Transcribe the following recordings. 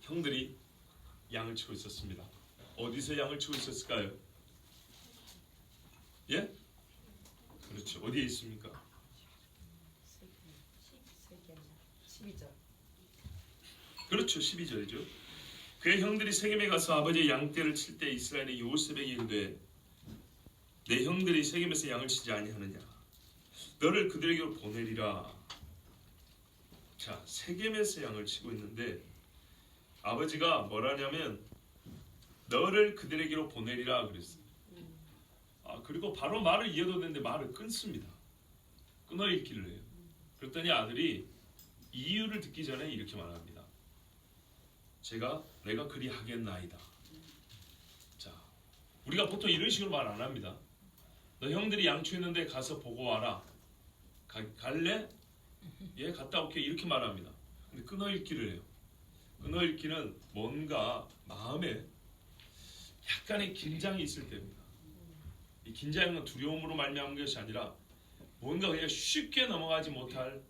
형들이 양을 치고 있었습니다. 어디서 양을 치고 있었을까요? 예? 그렇죠. 어디에 있습니까? 12절. 그렇죠. 12절이죠. 그의 형들이 세겜에 가서 아버지의 양떼를 칠 때 이스라엘의 요셉에게 이르되 내 형들이 세겜에서 양을 치지 아니하느냐 너를 그들에게로 보내리라. 자, 세겜에서 양을 치고 있는데 아버지가 뭐라냐면 너를 그들에게로 보내리라 그랬어요. 그리고 바로 말을 이어도 되는데 말을 끊습니다. 끊어 읽기를 해요. 그랬더니 아들이 이유를 듣기 전에 이렇게 말합니다. 내가 그리 하겠나이다. 자, 우리가 보통 이런 식으로 말 안 합니다. 너 형들이 양치했는데 가서 보고 와라. 갈래? 예, 갔다 올게. 이렇게 말합니다. 근데 끊어 읽기를 해요. 끊어 읽기는 뭔가 마음에 약간의 긴장이 있을 때입니다. 이 긴장은 두려움으로 말미암은 것이 아니라 뭔가 그냥 쉽게 넘어가지 못할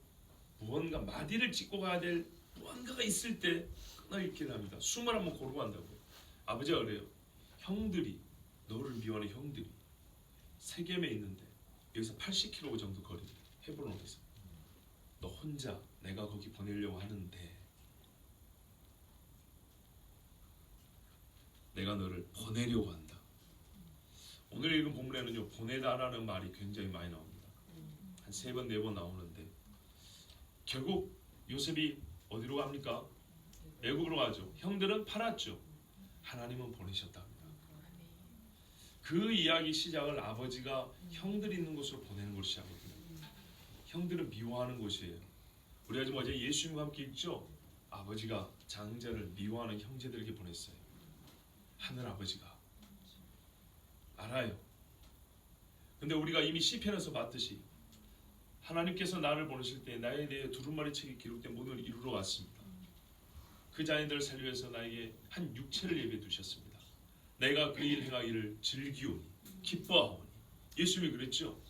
무언가 마디를 짚고 가야 될 무언가가 있을 때 끊어 읽기를 합니다. 숨을 한번 고르고 한다고요. 아버지가 그래요. 형들이 너를 미워하는 형들이 세겜에 있는데 여기서 80km 정도 거리입니다. 헤브론에서 너 혼자 내가 거기 보내려고 하는데 내가 너를 보내려고 한다. 오늘 읽은 본문에는요 보내다라는 말이 굉장히 많이 나옵니다. 한 3번 4번 나오는데 결국 요셉이 어디로 갑니까? 애굽으로 가죠. 형들은 팔았죠. 하나님은 보내셨답니다. 그 이야기 시작을 아버지가 형들 있는 곳으로 보내는 것으로 시작하거든요. 형들은 미워하는 곳이에요. 우리가 지금 어제 예수님과 함께 읽죠. 아버지가 장자를 미워하는 형제들에게 보냈어요. 하늘 아버지가 알아요. 근데 우리가 이미 시편에서 봤듯이 하나님께서 나를 보내실 때 나에 대해 두루마리 책에 기록된 모든 걸 이루러 왔습니다. 그 자녀들을 살기 위해서 나에게 한 육체를 예비해 두셨습니다. 내가 그 일 행하기를 즐기오니 기뻐하오니. 예수님이 그랬죠.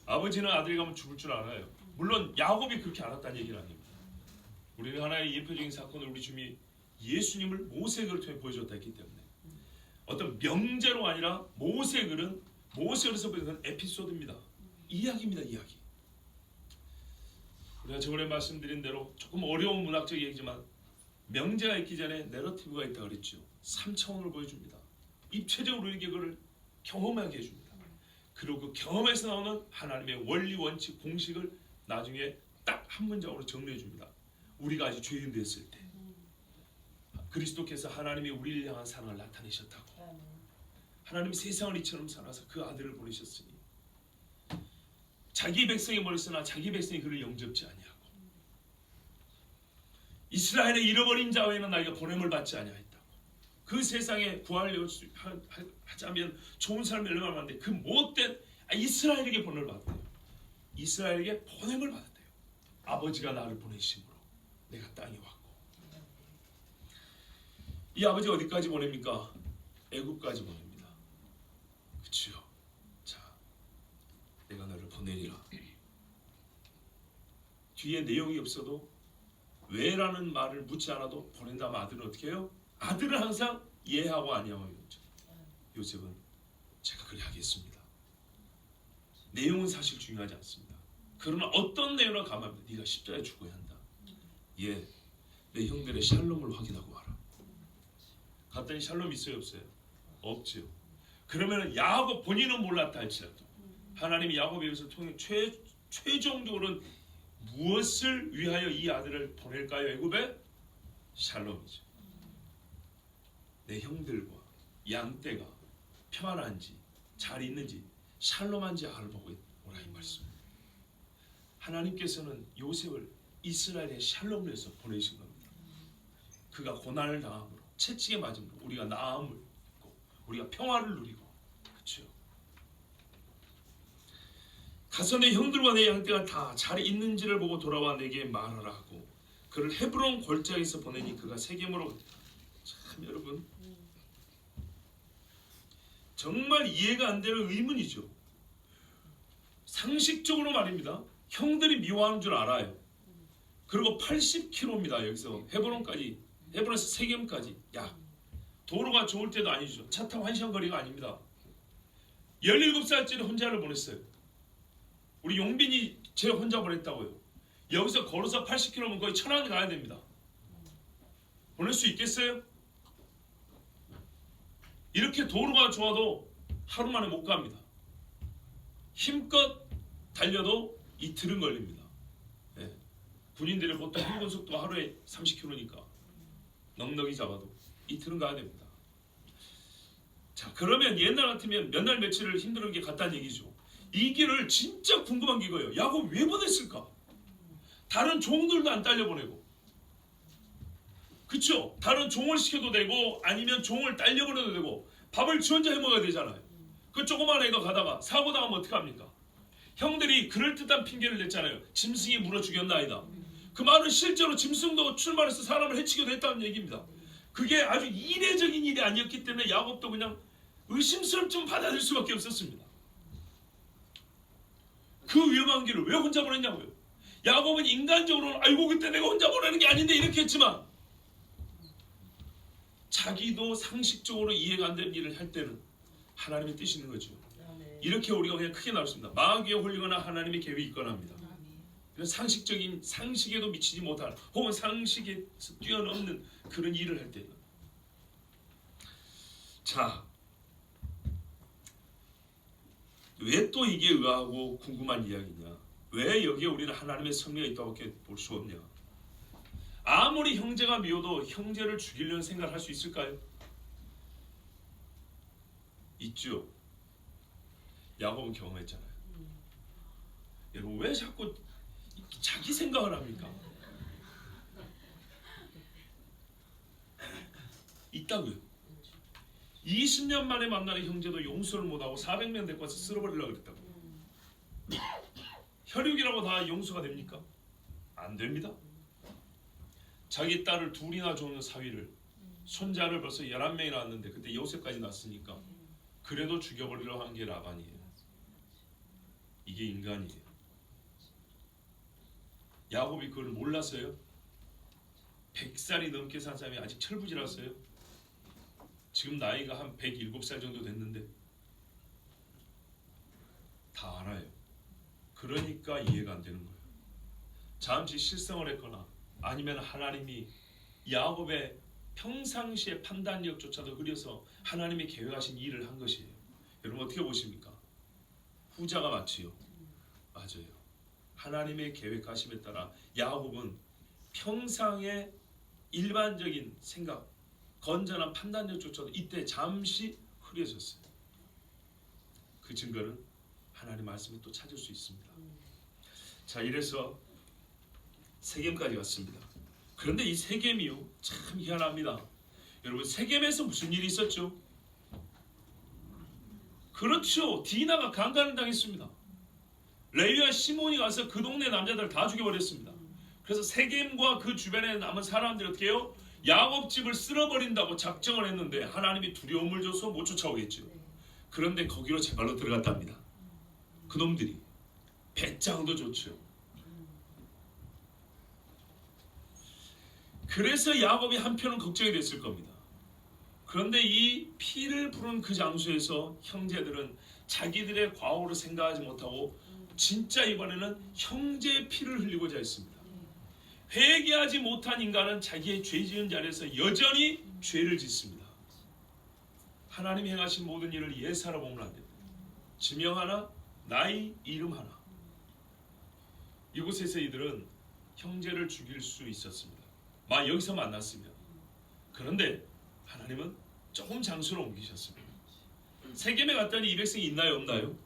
아버지는 아들이 가면 죽을 줄 알아요. 물론 야곱이 그렇게 알았다는 얘기는 아닙니다. 우리는 하나의 예표적인 사건을 우리 주님이 예수님을 모세글을 통해 보여줬다 했기 때문에 어떤 명제로 아니라 모세글은 모세글에서 보여준 에피소드입니다. 이야기입니다. 이야기. 우리가 저번에 말씀드린 대로 조금 어려운 문학적 얘기지만 명제가 있기 전에 내러티브가 있다고 그랬죠. 3차원으로 보여줍니다. 입체적으로 우리에게 그걸 경험하게 해줍니다. 그리고 그 경험에서 나오는 하나님의 원리, 원칙, 공식을 나중에 딱 한 문장으로 정리해 줍니다. 우리가 아직 죄인 됐을 때 그리스도께서 하나님이 우리를 향한 사랑을 나타내셨다고. 하나님이 세상을 이처럼 살아서 그 아들을 보내셨으니 자기 백성이 멀었으나 자기 백성이 그를 영접지 아니하고 이스라엘의 잃어버린 자 외에는 나에게 보냄을 받지 아니하였다고. 그 세상에 구하려 하자면 좋은 삶을 열망을 하는데 그 못된 이스라엘에게 보냄을 받았대요. 이스라엘에게 보냄을 받았대요. 아버지가 나를 보내심으로 내가 땅에 왔고. 이 아버지 어디까지 보냅니까? 애굽까지 보냅니다. 그렇죠? 자, 내가 너를 보내리라. 뒤에 내용이 없어도 왜라는 말을 묻지 않아도 보낸다면 아들은 어떻게 해요? 아들은 항상 예하고 아니하고 있죠. 요셉은 제가 그리 하겠습니다. 내용은 사실 중요하지 않습니다. 그러나 어떤 내용을 감합니다. 네가 십자가에 죽어야 한다. 예, 내 형들의 샬롬을 확인하고 와라. 갔더니 샬롬 있어요 없어요? 없지요. 그러면 야곱 본인은 몰랐다 할지라도 하나님이 야곱의 입을 통해 최종적으로는 무엇을 위하여 이 아들을 보낼까요? 애굽에? 샬롬이죠. 내 형들과 양떼가 평안한지 잘 있는지 샬롬한지 알아보고 오라 이 말씀. 하나님께서는 요셉을 이스라엘의 샬롬을 해서 보내신 겁니다. 그가 고난을 당함으로 채찍에 맞음으로 우리가 나음을 입고 우리가 평화를 누리고. 그렇죠? 가서 내 형들과 내 양떼가 다 잘 있는지를 보고 돌아와 내게 말하라 하고 그를 헤브론 골짜기에서 보내니 그가 세겜으로. 참 여러분 정말 이해가 안 되는 의문이죠. 상식적으로 말입니다. 형들이 미워하는 줄 알아요. 그리고 80km입니다. 여기서 헤브론까지, 헤브론에서 세겜까지. 야, 도로가 좋을 때도 아니죠. 차 타고 1시간 거리가 아닙니다. 17살짜리 혼자를 보냈어요. 우리 용빈이 제 혼자 보냈다고요. 여기서 걸어서 80km면 거의 천안 가야 됩니다. 보낼 수 있겠어요? 이렇게 도로가 좋아도 하루 만에 못 갑니다. 힘껏 달려도 이틀은 걸립니다. 네. 군인들의 보통 평균 속도가 하루에 30km니까 넉넉히 잡아도 이틀은 가야 됩니다. 자, 그러면 옛날 같으면 몇 날 며칠을 힘든 게 같다는 얘기죠. 이 길을 진짜 궁금한 게 이거예요. 야곱 왜 보냈을까? 다른 종들도 안 딸려보내고, 그쵸? 다른 종을 시켜도 되고 아니면 종을 딸려보내도 되고 밥을 지 혼자 해먹어야 되잖아요. 그 조그만 애가 가다가 사고 당하면 어떡합니까? 형들이 그럴듯한 핑계를 냈잖아요. 짐승이 물어 죽였나이다. 그 말은 실제로 짐승도 출마해서 사람을 해치기도 했다는 얘기입니다. 그게 아주 이례적인 일이 아니었기 때문에 야곱도 그냥 의심스럽지만 받아들일 수밖에 없었습니다. 그 위험한 길을 왜 혼자 보냈냐고요. 야곱은 인간적으로는 아이고 그때 내가 혼자 보내는 게 아닌데 이렇게 했지만 자기도 상식적으로 이해가 안 되는 일을 할 때는 하나님의 뜻이 있는 거죠. 이렇게 우리가 그냥 크게 나눴습니다. 마귀에 홀리거나 하나님의 계획이 있거나 합니다. 상식적인 상식에도 미치지 못할 혹은 상식에서 뛰어넘는 그런 일을 할 때는, 자, 왜 또 이게 의아하고 궁금한 이야기냐? 왜 여기에 우리는 하나님의 섭리가 있다고밖에 볼 수 없냐? 아무리 형제가 미워도 형제를 죽이려는 생각을 할 수 있을까요? 있죠. 야곱은 경험했잖아요. 여러분 왜 자꾸 자기 생각을 합니까? 있다고요. 20년 만에 만나는 형제도 용서를 못하고 400명 데리고 와서 쓸어버리려고 그랬다고. 혈육이라고 다 용서가 됩니까? 안 됩니다. 자기 딸을 둘이나 좋은 사위를, 손자를 벌써 11명이 낳았는데 그때 요셉까지 낳았으니까 그래도 죽여버리려고 한 게 라반이에요. 이게 인간이에요. 야곱이 그걸 몰랐어요? 100살이 넘게 산 사람이 아직 철부지랐어요? 지금 나이가 한 107살 정도 됐는데 다 알아요. 그러니까 이해가 안 되는 거예요. 잠시 실성을 했거나 아니면 하나님이 야곱의 평상시의 판단력조차도 흐려서 하나님이 계획하신 일을 한 것이에요. 여러분 어떻게 보십니까? 후자가 맞지요? 맞아요. 하나님의 계획하심에 따라 야곱은 평상의 일반적인 생각, 건전한 판단력조차도 이때 잠시 흐려졌어요. 그 증거는 하나님 말씀에 또 찾을 수 있습니다. 자, 이래서 세겜까지 왔습니다. 그런데 이 세겜이요 참 희한합니다. 여러분 세겜에서 무슨 일이 있었죠? 그렇죠. 디나가 강간을 당했습니다. 레위와 시몬이 가서 그 동네 남자들 다 죽여버렸습니다. 그래서 세겜과 그 주변에 남은 사람들이 어떻게 해요? 야곱 집을 쓸어버린다고 작정을 했는데 하나님이 두려움을 줘서 못 쫓아오겠죠. 그런데 거기로 제발로 들어갔답니다. 그놈들이 배짱도 좋죠. 그래서 야곱이 한편은 걱정이 됐을 겁니다. 그런데 이 피를 부른 그 장소에서 형제들은 자기들의 과오를 생각하지 못하고 진짜 이번에는 형제의 피를 흘리고자 했습니다. 회개하지 못한 인간은 자기의 죄 지은 자리에서 여전히 죄를 짓습니다. 하나님이 행하신 모든 일을 예사로 보면 안 됩니다. 지명 하나, 나이, 이름 하나. 이곳에서 이들은 형제를 죽일 수 있었습니다. 여기서 만났으면. 그런데 하나님은 조금 장소를 옮기셨습니다. 세겜에 갔더니 200성이 있나요 없나요?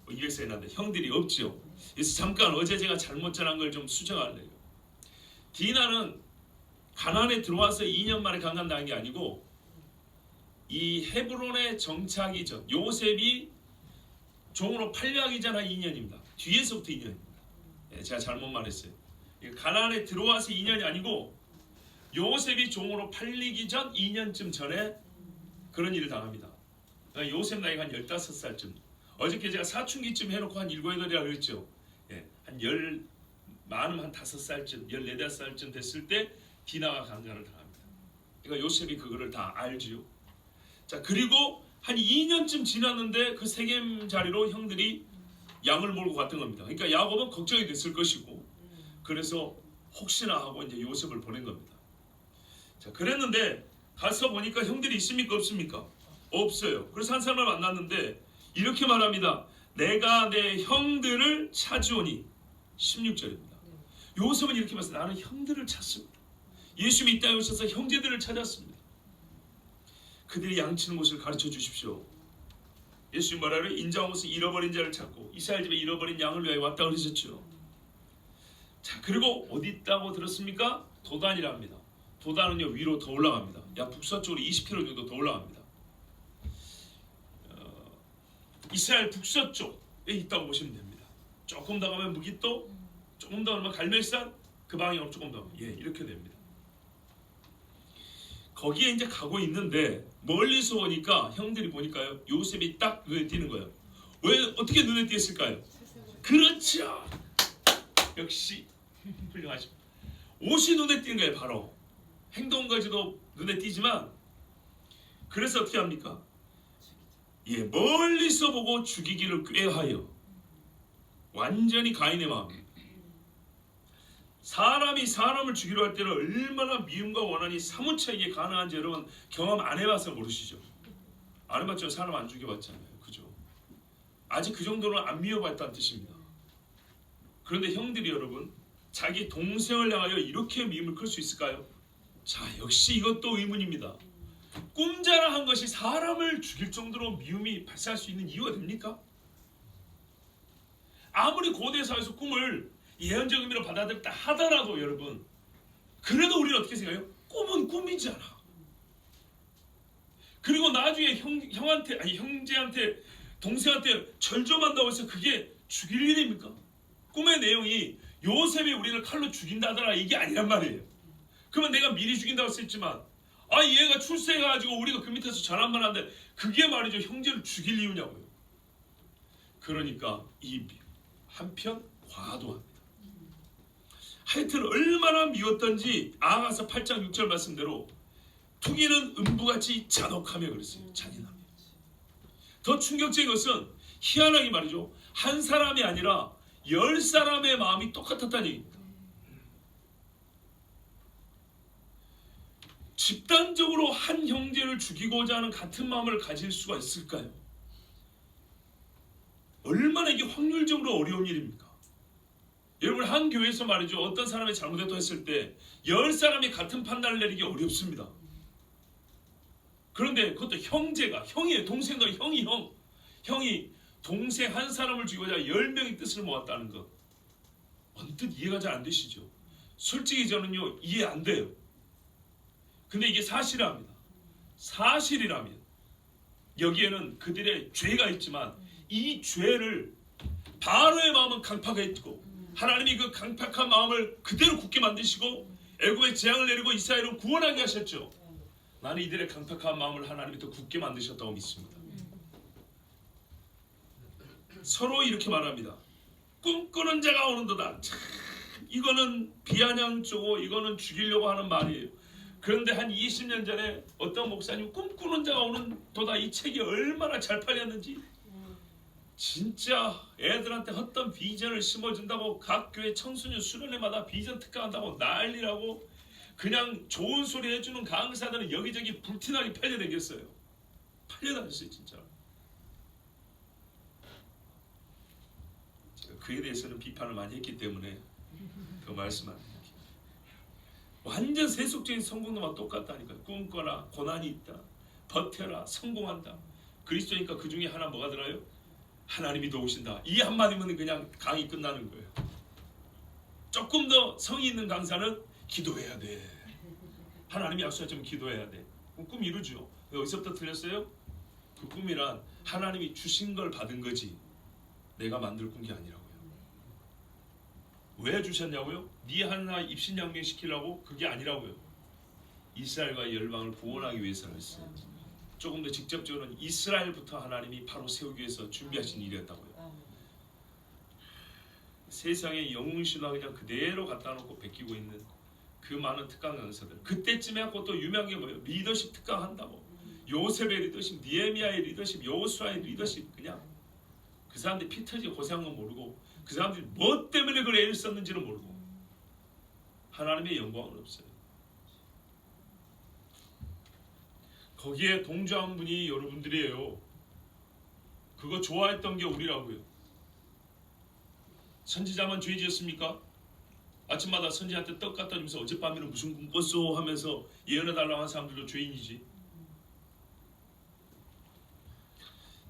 200성이 있는데 형들이 없죠. 그래서 잠깐 어제 제가 잘못 전한 걸 좀 수정할래요. 디나는 가나안에 들어와서 2년 만에 강간당한 게 아니고 이 헤브론에 정착하기 전, 요셉이 종으로 팔려가기 전 한 2년입니다. 뒤에서부터 2년입니다. 제가 잘못 말했어요. 가나안에 들어와서 2년이 아니고 요셉이 종으로 팔리기 전 2년쯤 전에 그런 일을 당합니다. 그러니까 요셉 나이가 한 15살쯤. 어저께 제가 사춘기쯤 해놓고 한 7, 8이라고 그랬죠. 한 많으면 한 5살쯤 14~5살쯤 됐을 때 디나가 강간을 당합니다. 그러니까 요셉이 그거를 다 알지요. 자, 그리고 한 2년쯤 지났는데 그 세겜 자리로 형들이 양을 몰고 갔던 겁니다. 그러니까 야곱은 걱정이 됐을 것이고, 그래서 혹시나 하고 이제 요셉을 보낸 겁니다. 자, 그랬는데 가서 보니까 형들이 있습니까 없습니까? 없어요. 그래서 한 사람을 만났는데 이렇게 말합니다. 내가 내 형들을 찾으오니. 16절입니다. 요셉은 이렇게 말했어요. 나는 형들을 찾습니다. 예수님이 이 땅에 오셔서 형제들을 찾았습니다. 그들이 양치는 곳을 가르쳐 주십시오. 예수님 말하러 인자한 곳에 잃어버린 자를 찾고 이스라엘 집에 잃어버린 양을 위하여 왔다 그러셨죠. 자, 그리고 어디 있다고 들었습니까? 도단이랍니다. 도단은요 위로 더 올라갑니다. 약 북서쪽으로 20km 정도 더 올라갑니다. 이스라엘 북서쪽에 있다고 보시면 됩니다. 조금 더 가면 무깃도, 조금 더 가면 갈멜산, 그 방향으로 조금 더, 이렇게 됩니다. 거기에 이제 가고 있는데 멀리서 보니까 형들이 보니까요 요셉이 딱 눈에 띄는 거예요. 왜 어떻게 눈에 띄었을까요? 그렇죠. 역시 훌륭하십니다. 옷이 눈에 띄는 거예요. 바로 행동까지도 눈에 띄지만, 그래서 어떻게 합니까? 멀리서 보고 죽이기를 꾀하여. 완전히 가인의 마음입니다. 사람이 사람을 죽이려 할 때는 얼마나 미움과 원한이 사무쳐 이게 가능한지 여러분 경험 안 해봐서 모르시죠? 안 해봤죠? 사람 안 죽여봤잖아요. 그죠? 아직 그 정도는 안 미워봤다는 뜻입니다. 그런데 형들이 여러분 자기 동생을 향하여 이렇게 미움을 클 수 있을까요? 자, 역시 이것도 의문입니다. 꿈자랑한 것이 사람을 죽일 정도로 미움이 발생할 수 있는 이유가 됩니까? 아무리 고대 사회에서 꿈을 예언적 의미로 받아들였다 하더라도 여러분, 그래도 우리는 어떻게 생각해요? 꿈은 꿈이잖아. 그리고 나중에 형제한테 동생한테 절조한다고 해서 그게 죽일 일입니까? 꿈의 내용이 요셉이 우리를 칼로 죽인다더라 이게 아니란 말이에요. 그러면 내가 미리 죽인다고 했지만 얘가 출세해가지고 우리가 그 밑에서 전환만 하는데 그게 말이죠 형제를 죽일 이유냐고요. 그러니까 이 한편 과도합니다. 하여튼 얼마나 미웠던지 아가서 8장 6절 말씀대로 투기는 음부같이 잔혹하며 그랬어요. 잔인하며. 더 충격적인 것은 희한하게 말이죠. 한 사람이 아니라 10사람의 마음이 똑같았다는 얘기입니다. 집단적으로 한 형제를 죽이고자 하는 같은 마음을 가질 수가 있을까요? 얼마나 이게 확률적으로 어려운 일입니까? 여러분 한 교회에서 말이죠 어떤 사람이 잘못했다고 했을 때 10사람이 같은 판단을 내리기 어렵습니다. 그런데 그것도 형제가 형이에요. 동생도 형이 동생 한 사람을 죽이고자 10명의 뜻을 모았다는 것 언뜻 이해가 잘 안 되시죠? 솔직히 저는요 이해 안 돼요. 근데 이게 사실이랍니다. 사실이라면 여기에는 그들의 죄가 있지만 이 죄를 바로의 마음은 강팍했고 하나님이 그 강팍한 마음을 그대로 굳게 만드시고 애굽의 재앙을 내리고 이스라엘을 구원하게 하셨죠. 나는 이들의 강팍한 마음을 하나님이 더 굳게 만드셨다고 믿습니다. 서로 이렇게 말합니다. 꿈꾸는 자가 오는도다. 참, 이거는 비아냥조고 이거는 죽이려고 하는 말이에요. 그런데 한 20년 전에 어떤 목사님 꿈꾸는 자가 오는도다 이 책이 얼마나 잘 팔렸는지 진짜 애들한테 헛된 비전을 심어준다고 각 교회 청소년 수련회마다 비전 특강한다고 난리라고 그냥 좋은 소리 해주는 강사들은 여기저기 불티나게 팔려다녔어요. 팔려다녔어요 진짜. 제가 그에 대해서는 비판을 많이 했기 때문에 그 말씀 안 드릴게요. 완전 세속적인 성공도만 똑같다니까요. 꿈꿔라, 고난이 있다, 버텨라, 성공한다. 그리스도니까 그 중에 하나 뭐가 들어요? 하나님이 도우신다. 이 한마디면 그냥 강의 끝나는 거예요. 조금 더 성의 있는 강사는 기도해야 돼. 하나님이 약속하시면 기도해야 돼. 꿈 이루죠. 어디서부터 틀렸어요? 그 꿈이란 하나님이 주신 걸 받은 거지 내가 만들 꾼 게 아니라고요. 왜 주셨냐고요? 네 하나 입신양명 시키려고? 그게 아니라고요. 이스라엘과 열방을 구원하기 위해서 했어요. 조금 더 직접적으로는 이스라엘부터 하나님이 바로 세우기 위해서 준비하신 일이었다고요. 세상에 영웅신화 그냥 그대로 갖다 놓고 베끼고 있는 그 많은 특강 강사들. 그때쯤에 하고 또 유명한 게 뭐예요? 리더십 특강 한다고. 요셉의 리더십, 니에미야의 리더십, 여호수아의 리더십. 그냥 그 사람들이 피 터지고 고생한 건 모르고 그 사람들이 뭐 때문에 그걸 애를 썼는지는 모르고 하나님의 영광은 없어요. 거기에 동조한 분이 여러분들이에요. 그거 좋아했던 게 우리라고요. 선지자만 죄 지었습니까? 아침마다 선지자한테 떡 갖다 주면서 어젯밤에는 무슨 꿈 꿨어 하면서 예언해달라고 하는 사람들도 죄인이지.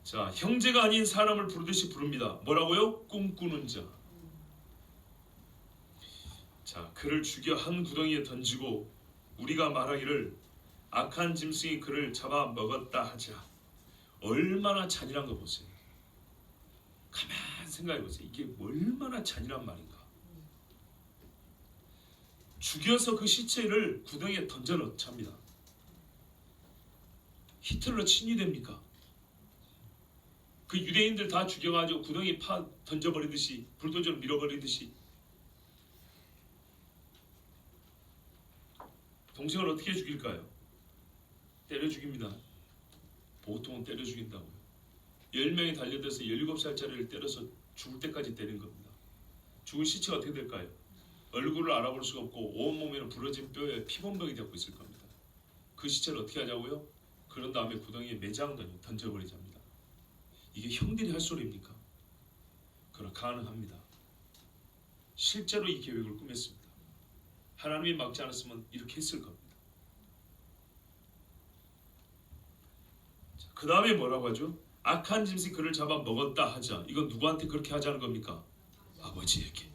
자, 형제가 아닌 사람을 부르듯이 부릅니다. 뭐라고요? 꿈꾸는 자. 자, 그를 죽여 한 구덩이에 던지고 우리가 말하기를 악한 짐승이 그를 잡아 먹었다 하자. 얼마나 잔인한 거 보세요. 가만 생각해 보세요. 이게 얼마나 잔인한 말인가. 죽여서 그 시체를 구덩이에 던져 넣습니다. 히틀러 친위 됩니까? 그 유대인들 다 죽여가지고 구덩이 파 던져버리듯이 불도저로 밀어버리듯이. 동생을 어떻게 죽일까요? 때려 죽입니다. 보통은 때려 죽인다고요. 10명이 달려들어서 17살짜리를 때려서 죽을 때까지 때린 겁니다. 죽은 시체가 어떻게 될까요? 얼굴을 알아볼 수가 없고 온몸에는 부러진 뼈에 피범벅이 되고 있을 겁니다. 그 시체를 어떻게 하자고요? 그런 다음에 구덩이에 매장 던져버리자입니다. 이게 형들이 할 소리입니까? 그러나 가능합니다. 실제로 이 계획을 꾸몄습니다. 하나님이 막지 않았으면 이렇게 했을 겁니다. 그 다음에 뭐라고 하죠? 악한 짐승이 그를 잡아 먹었다 하자. 이건 누구한테 그렇게 하자는 겁니까? 아버지에게.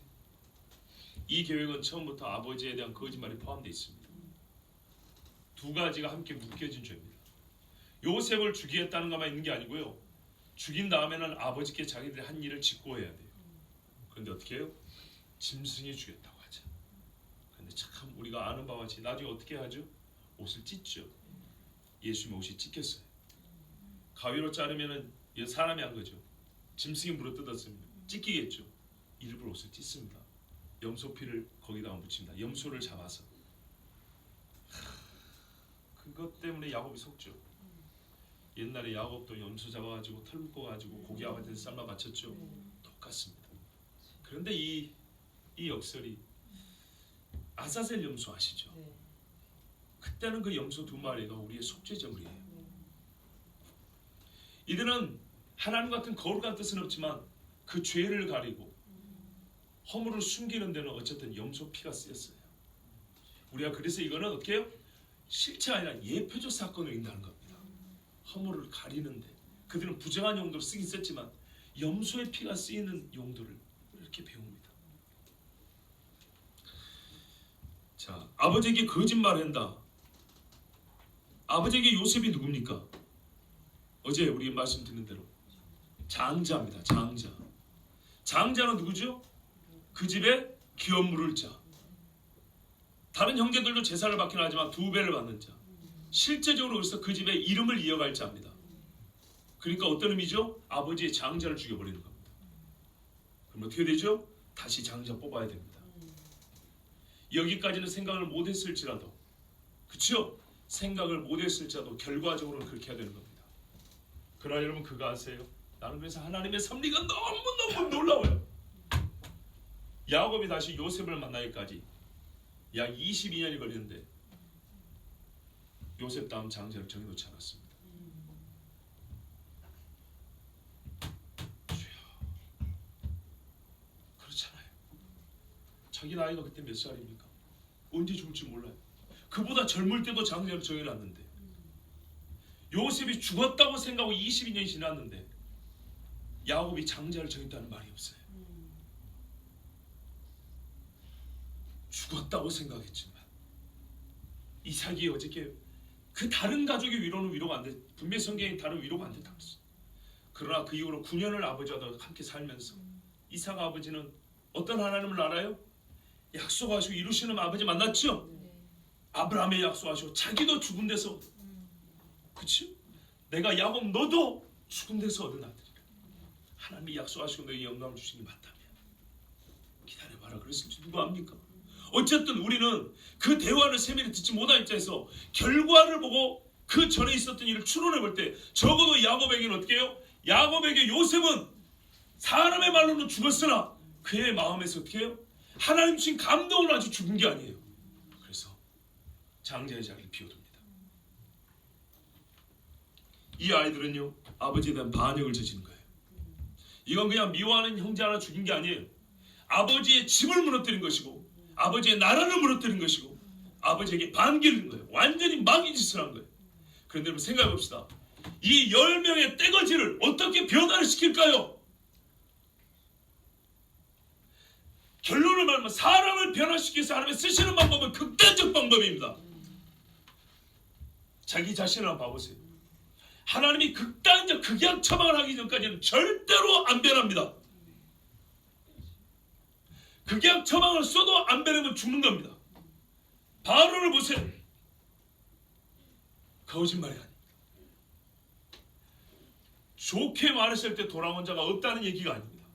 이 계획은 처음부터 아버지에 대한 거짓말이 포함되어 있습니다. 두 가지가 함께 묶여진 죄입니다. 요셉을 죽이겠다는 것만 있는 게 아니고요. 죽인 다음에는 아버지께 자기들이 한 일을 직고해야 돼요. 그런데 어떻게 해요? 짐승이 죽였다고 하자. 그런데 참 우리가 아는 바와 같이 나중에 어떻게 하죠? 옷을 찢죠. 예수님 옷이 찢겼어요. 가위로 자르면은 사람이 한 거죠. 짐승이 물어뜯었습니다. 찢기겠죠. 일부러 옷을 찢습니다. 염소피를 거기다가 묻힙니다. 염소를 잡아서. 그것 때문에 야곱이 속죠. 옛날에 야곱도 염소 잡아가지고 털 묶어가지고 고기 아버지한테 삶아 바쳤죠. 똑같습니다. 그런데 이 역설이 아사셀 염소 아시죠? 그때는 그 염소 2마리가 우리의 속죄제물이에요. 이들은 하나님 같은 거울 같은 뜻은 없지만 그 죄를 가리고 허물을 숨기는 데는 어쨌든 염소 피가 쓰였어요. 우리가 그래서 이거는 어떻게 해요? 실체가 아니라 예표적 사건을 인다는 겁니다. 허물을 가리는데 그들은 부정한 용도로 쓰긴 썼지만 염소의 피가 쓰이는 용도를 이렇게 배웁니다. 자, 아버지에게 거짓말한다. 아버지에게 요셉이 누굽니까? 어제 우리 말씀드린 대로 장자입니다. 장자. 장자는 누구죠? 그 집에 기업 물을 자. 다른 형제들도 제사를 받긴 하지만 2배를 받는 자. 실제적으로 그래서 그 집의 이름을 이어갈 자입니다. 그러니까 어떤 의미죠? 아버지의 장자를 죽여버리는 겁니다. 그럼 어떻게 되죠? 다시 장자 뽑아야 됩니다. 여기까지는 생각을 못했을지라도, 그렇죠? 생각을 못했을지라도 결과적으로는 그렇게 해야 되는 겁니다. 그러나 여러분 그거 아세요? 나는 그래서 하나님의 섭리가 너무너무 놀라워요. 야곱이 다시 요셉을 만나기까지 약 22년이 걸리는데 요셉 다음 장자를 정해놓지 않았습니다. 그렇잖아요. 자기 나이가 그때 몇 살입니까? 언제 죽을지 몰라요. 그보다 젊을 때도 장자를 정해놨는데 요셉이 죽었다고 생각하고 22년이 지났는데 야곱이 장자를 정했다는 말이 없어요. 죽었다고 생각했지만 이삭이 어저께 그 다른 가족의 위로는 위로가 안 돼. 분명히 성경에 다른 위로가 안 됐다고 했어요. 그러나 그 이후로 9년을 아버지와 함께 살면서 이삭 아버지는 어떤 하나님을 알아요? 약속하시고 이루시는 아버지 만났죠? 아브라함의 약속하시고 자기도 죽은 데서 그치? 내가 야곱 너도 죽은 데서 얻은 아들이라. 하나님이 약속하시고 너에게 영광을 주시니 맞다면 하라 그랬을지 누가 압니까? 어쨌든 우리는 그 대화를 세밀히 듣지 못한 입장에서 결과를 보고 그 전에 있었던 일을 추론해 볼 때 적어도 야곱에게는 어떻게 해요? 야곱에게 요셉은 사람의 말로는 죽었으나 그의 마음에서 어떻게 해요? 하나님 주신 감동을 아주 죽은 게 아니에요. 그래서 장자의 자리를 비워둡니다. 이 아이들은요 아버지에 대한 반역을 저지른 거예요. 이건 그냥 미워하는 형제 하나 죽인 게 아니에요. 아버지의 집을 무너뜨린 것이고 아버지의 나라를 무너뜨린 것이고 아버지에게 반기를 준 거예요. 완전히 마귀짓을 한 거예요. 그런데 여러분 생각해 봅시다. 이 10명의 떼거지를 어떻게 변화를 시킬까요? 결론을 말하면 사람을 변화시키기 위해서 하나님이 쓰시는 방법은 극단적 방법입니다. 자기 자신을 한번 봐보세요. 하나님이 극단적 극약 처방을 하기 전까지는 절대로 안 변합니다. 극약 처방을 써도 안 변하면 죽는 겁니다. 바로를 보세요. 거짓말이 아닙니다. 좋게 말했을 때 돌아온 자가 없다는 얘기가 아닙니다.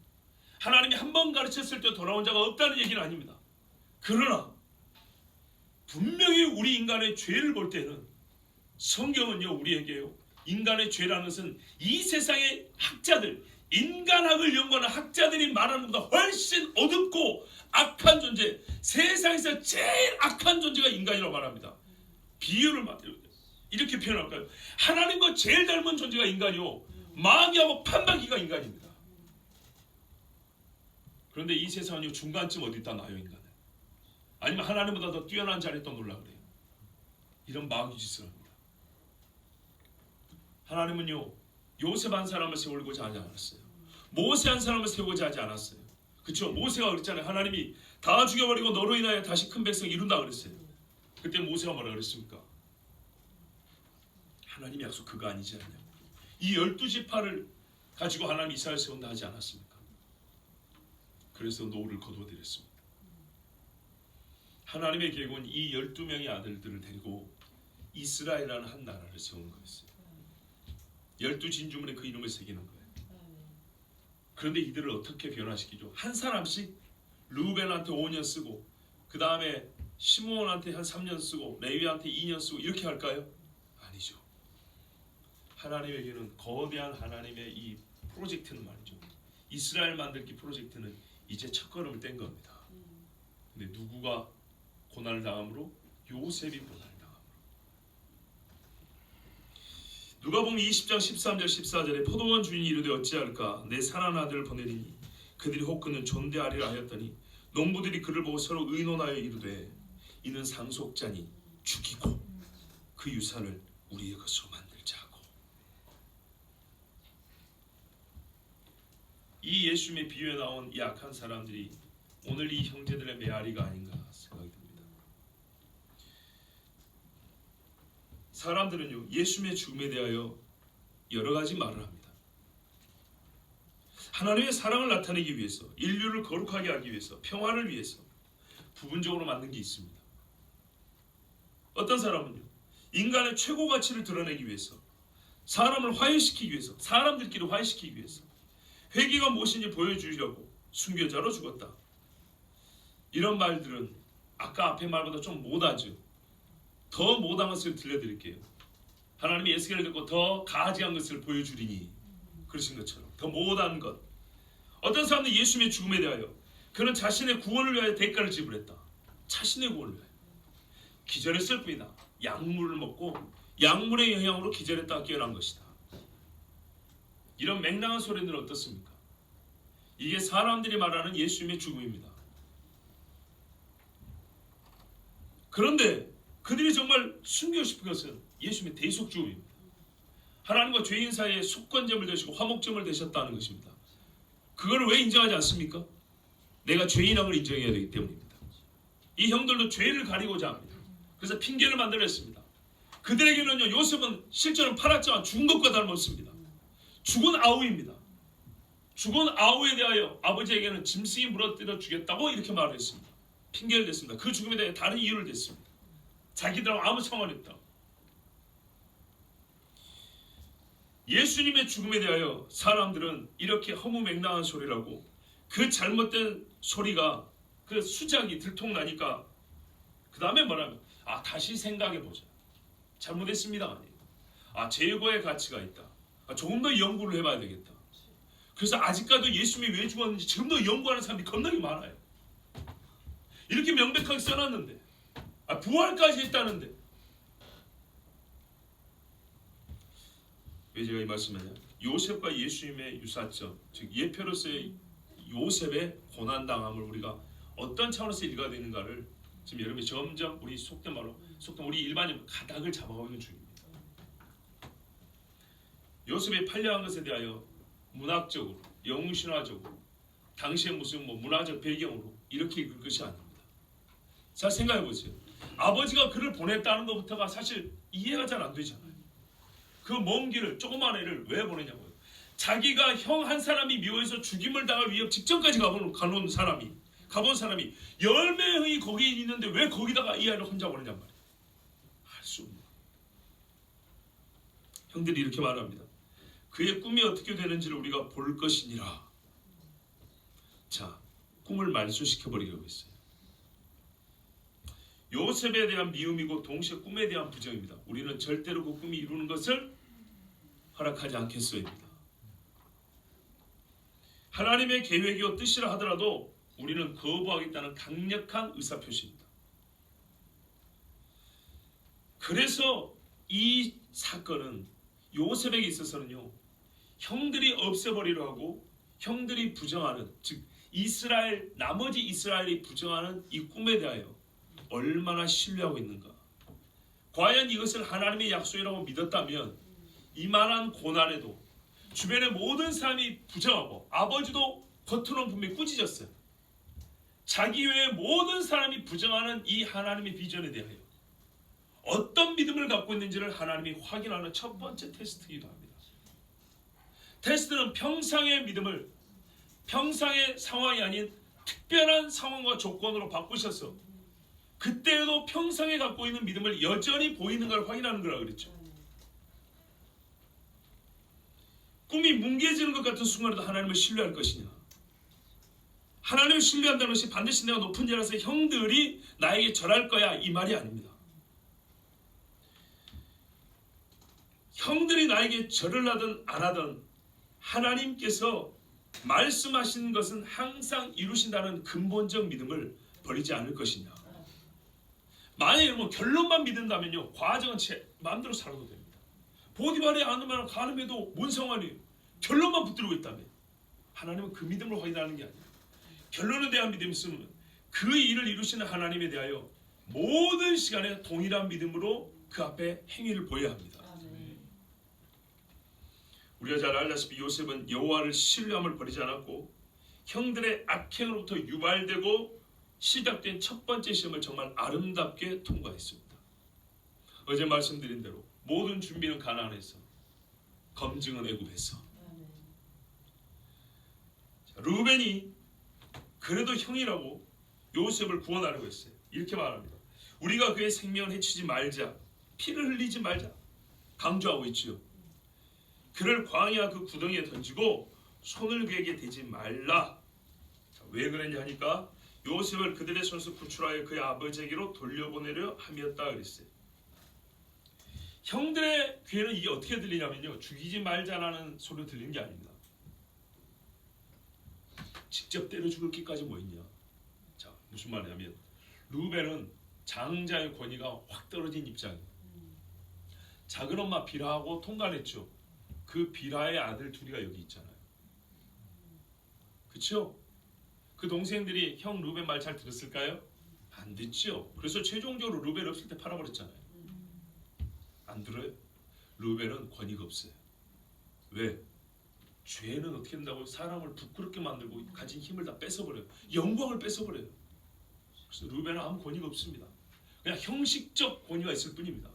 하나님이 한 번 가르쳤을 때 돌아온 자가 없다는 얘기는 아닙니다. 그러나 분명히 우리 인간의 죄를 볼 때는 성경은요 우리에게요 인간의 죄라는 것은 이 세상의 학자들 인간학을 연구하는 학자들이 말하는 것보다 훨씬 어둡고 악한 존재, 세상에서 제일 악한 존재가 인간이라고 말합니다. 비유를 이렇게 표현할까요? 하나님과 제일 닮은 존재가 인간이요 마귀하고 판박이가 인간입니다. 그런데 이 세상은요 중간쯤 어디 있다 놔요 인간은. 아니면 하나님보다 더 뛰어난 자리에 또 놀라 그래요. 이런 마귀 짓을 합니다. 하나님은요 요셉 한 사람을 세우고자 하지 않았어요. 모세 한 사람을 세우고자 하지 않았어요. 그렇죠? 모세가 그랬잖아요. 하나님이 다 죽여버리고 너로 인하여 다시 큰 백성 이룬다 그랬어요. 그때 모세가 뭐라 그랬습니까? 하나님의 약속 그거 아니지 않냐. 이 12지파를 가지고 하나님 이스라엘 세운다 하지 않았습니까? 그래서 노를 거두어드렸습니다. 하나님의 계획은 이 12명의 아들들을 데리고 이스라엘이라는 한 나라를 세우는 거였어요. 12진주문에 그 이름을 새기는 거예요. 그런데 이들을 어떻게 변화시키죠? 한 사람씩 루벤한테 5년 쓰고 그 다음에 시므온한테 한 3년 쓰고 레위한테 2년 쓰고 이렇게 할까요? 아니죠. 하나님에게는 거대한 하나님의 이 프로젝트는 말이죠. 이스라엘 만들기 프로젝트는 이제 첫걸음을 뗀 겁니다. 근데 누구가 고난을 당함으로? 요셉이 고난을 당함으로. 누가복음 20장 13절 14절에 포도원 주인이 이르되 어찌할까 내 사랑하는 아들을 보내리니 그들이 혹 그는 존대하리라 하였더니 농부들이 그를 보고 서로 의논하여 이르되 이는 상속자니 죽이고 그 유산을 우리의 것으로 만들자 하고. 이 예수님의 비유에 나온 이 악한 사람들이 오늘 이 형제들의 메아리가 아닌가 생각이 듭니다. 사람들은요 예수님의 죽음에 대하여 여러 가지 말을 합니다. 하나님의 사랑을 나타내기 위해서, 인류를 거룩하게 하기 위해서, 평화를 위해서 부분적으로 만든 게 있습니다. 어떤 사람은요 인간의 최고 가치를 드러내기 위해서, 사람을 화해시키기 위해서, 사람들끼리 화해시키기 위해서 회개가 무엇인지 보여주려고 순교자로 죽었다. 이런 말들은 아까 앞에 말보다 좀 못하죠. 더 못한 것을 들려드릴게요. 하나님이 에스겔을 듣고 더 가지한 것을 보여주리니 그러신 것처럼 더 못한 것. 어떤 사람들이 예수님의 죽음에 대하여 그는 자신의 구원을 위하여 대가를 지불했다. 자신의 구원을 위하여 기절했을 뿐이다. 약물을 먹고 약물의 영향으로 기절했다가 깨어난 것이다. 이런 맹랑한 소리는 어떻습니까? 이게 사람들이 말하는 예수님의 죽음입니다. 그런데 그들이 정말 숨기고 싶은 것은 예수님의 대속 죽음입니다. 하나님과 죄인 사이에 속건점을 되시고 화목점을 되셨다는 것입니다. 그걸 왜 인정하지 않습니까? 내가 죄인함을 인정해야 되기 때문입니다. 이 형들도 죄를 가리고자 합니다. 그래서 핑계를 만들었습니다. 그들에게는요 요셉은 실제로 팔았지만 죽은 것과 다름없습니다. 죽은 아우입니다. 죽은 아우에 대하여 아버지에게는 짐승이 물어뜯어 주겠다고 이렇게 말을 했습니다. 핑계를 댔습니다. 그 죽음에 대해 다른 이유를 댔습니다. 자기들하고 아무 상관없다. 예수님의 죽음에 대하여 사람들은 이렇게 허무맹랑한 소리라고 그 잘못된 소리가 그 수작이 들통나니까 그 다음에 뭐라면 다시 생각해보자. 잘못했습니다. 아니에요. 제거의 가치가 있다. 조금 더 연구를 해봐야 되겠다. 그래서 아직까지도 예수님이 왜 죽었는지 지금 더 연구하는 사람이 겁나게 많아요. 이렇게 명백하게 써놨는데 부활까지 했다는데 왜 제가 이 말씀을 요셉과 예수님의 유사점, 즉 예표로서의 요셉의 고난당함을 우리가 어떤 차원에서 읽어야 되는가를 지금 여러분이 점점 우리 속된 말로 우리 일반인 가닥을 잡아가고 있는 중입니다. 요셉이 팔려간 것에 대하여 문학적으로, 영웅신화적으로, 당시의 무슨 문화적 배경으로 이렇게 읽을 것이 아닙니다. 잘 생각해 보세요. 아버지가 그를 보냈다는 것부터가 사실 이해가 잘 안 되잖아요. 그 먼 길을, 조그만 애를 왜 보내냐고요. 자기가 형 한 사람이 미워해서 죽임을 당할 위협 직전까지 가본 사람이 10명이 거기 있는데 왜 거기다가 이 아이를 혼자 보내냔 말이에요. 할 수 없는. 형들이 이렇게 말합니다. 그의 꿈이 어떻게 되는지를 우리가 볼 것이니라. 자, 꿈을 말소시켜버리려고 했어요. 요셉에 대한 미움이고 동시에 꿈에 대한 부정입니다. 우리는 절대로 그 꿈이 이루는 것을 허락하지 않겠소입니다. 하나님의 계획이요 뜻이라 하더라도 우리는 거부하겠다는 강력한 의사표시입니다. 그래서 이 사건은 요셉에게 있어서는요, 형들이 없애버리려 하고 형들이 부정하는, 즉 나머지 이스라엘이 부정하는 이 꿈에 대하여 얼마나 신뢰하고 있는가. 과연 이것을 하나님의 약속이라고 믿었다면 이만한 고난에도 주변의 모든 사람이 부정하고 아버지도 겉으로는 분명히 꾸짖었어요. 자기 외에 모든 사람이 부정하는 이 하나님의 비전에 대하여 어떤 믿음을 갖고 있는지를 하나님이 확인하는 첫 번째 테스트이기도 합니다. 테스트는 평상의 믿음을 평상의 상황이 아닌 특별한 상황과 조건으로 바꾸셔서 그때에도 평상에 갖고 있는 믿음을 여전히 보이는 걸 확인하는 거라 그랬죠. 꿈이 뭉개지는 것 같은 순간에도 하나님을 신뢰할 것이냐. 하나님을 신뢰한다는 것이 반드시 내가 높은 자라서 형들이 나에게 절할 거야 이 말이 아닙니다. 형들이 나에게 절을 하든 안 하든 하나님께서 말씀하신 것은 항상 이루신다는 근본적 믿음을 버리지 않을 것이냐. 만약에 결론만 믿는다면요, 과정은 제 마음대로 살아도 됩니다. 보디발이 안으면 가늠해도 뭔 상관이에요. 결론만 붙들고 있다면 하나님은 그 믿음을 확인하는 게 아니에요. 결론에 대한 믿음이 있으면 그 일을 이루시는 하나님에 대하여 모든 시간에 동일한 믿음으로 그 앞에 행위를 보여야 합니다. 우리가 잘 알다시피 요셉은 여호와를 신뢰함을 버리지 않았고 형들의 악행으로부터 유발되고 시작된 첫 번째 시험을 정말 아름답게 통과했습니다. 어제 말씀드린 대로 모든 준비는 가나안에서, 검증은 애굽에서. 루벤이 그래도 형이라고 요셉을 구원하려고 했어요. 이렇게 말합니다. 우리가 그의 생명을 해치지 말자, 피를 흘리지 말자 강조하고 있지요. 그를 광야 그 구덩이에 던지고 손을 그에게 대지 말라. 자, 왜 그랬냐 하니까 요셉을 그들의 손에서 구출하여 그의 아버지에게로 돌려보내려 함이었다 그랬어요. 형들의 귀에는 이게 어떻게 들리냐면요, 죽이지 말자라는 소리가 들리는 게 아닙니다. 직접 때려 죽을 기까지 뭐 있냐. 자, 무슨 말이냐면 루벤은 장자의 권위가 확 떨어진 입장이에요. 작은 엄마 비라하고 통관했죠. 그 비라의 아들 둘이가 여기 있잖아요. 그렇죠? 그 동생들이 형 루벤 말 잘 들었을까요? 안 듣죠. 그래서 최종적으로 루벤 없을 때 팔아버렸잖아요. 안 들어요? 루벤은 권위가 없어요. 왜? 죄는 어떻게 된다고 사람을 부끄럽게 만들고 가진 힘을 다 뺏어버려요. 영광을 뺏어버려요. 그래서 루벤은 아무 권위가 없습니다. 그냥 형식적 권위가 있을 뿐입니다.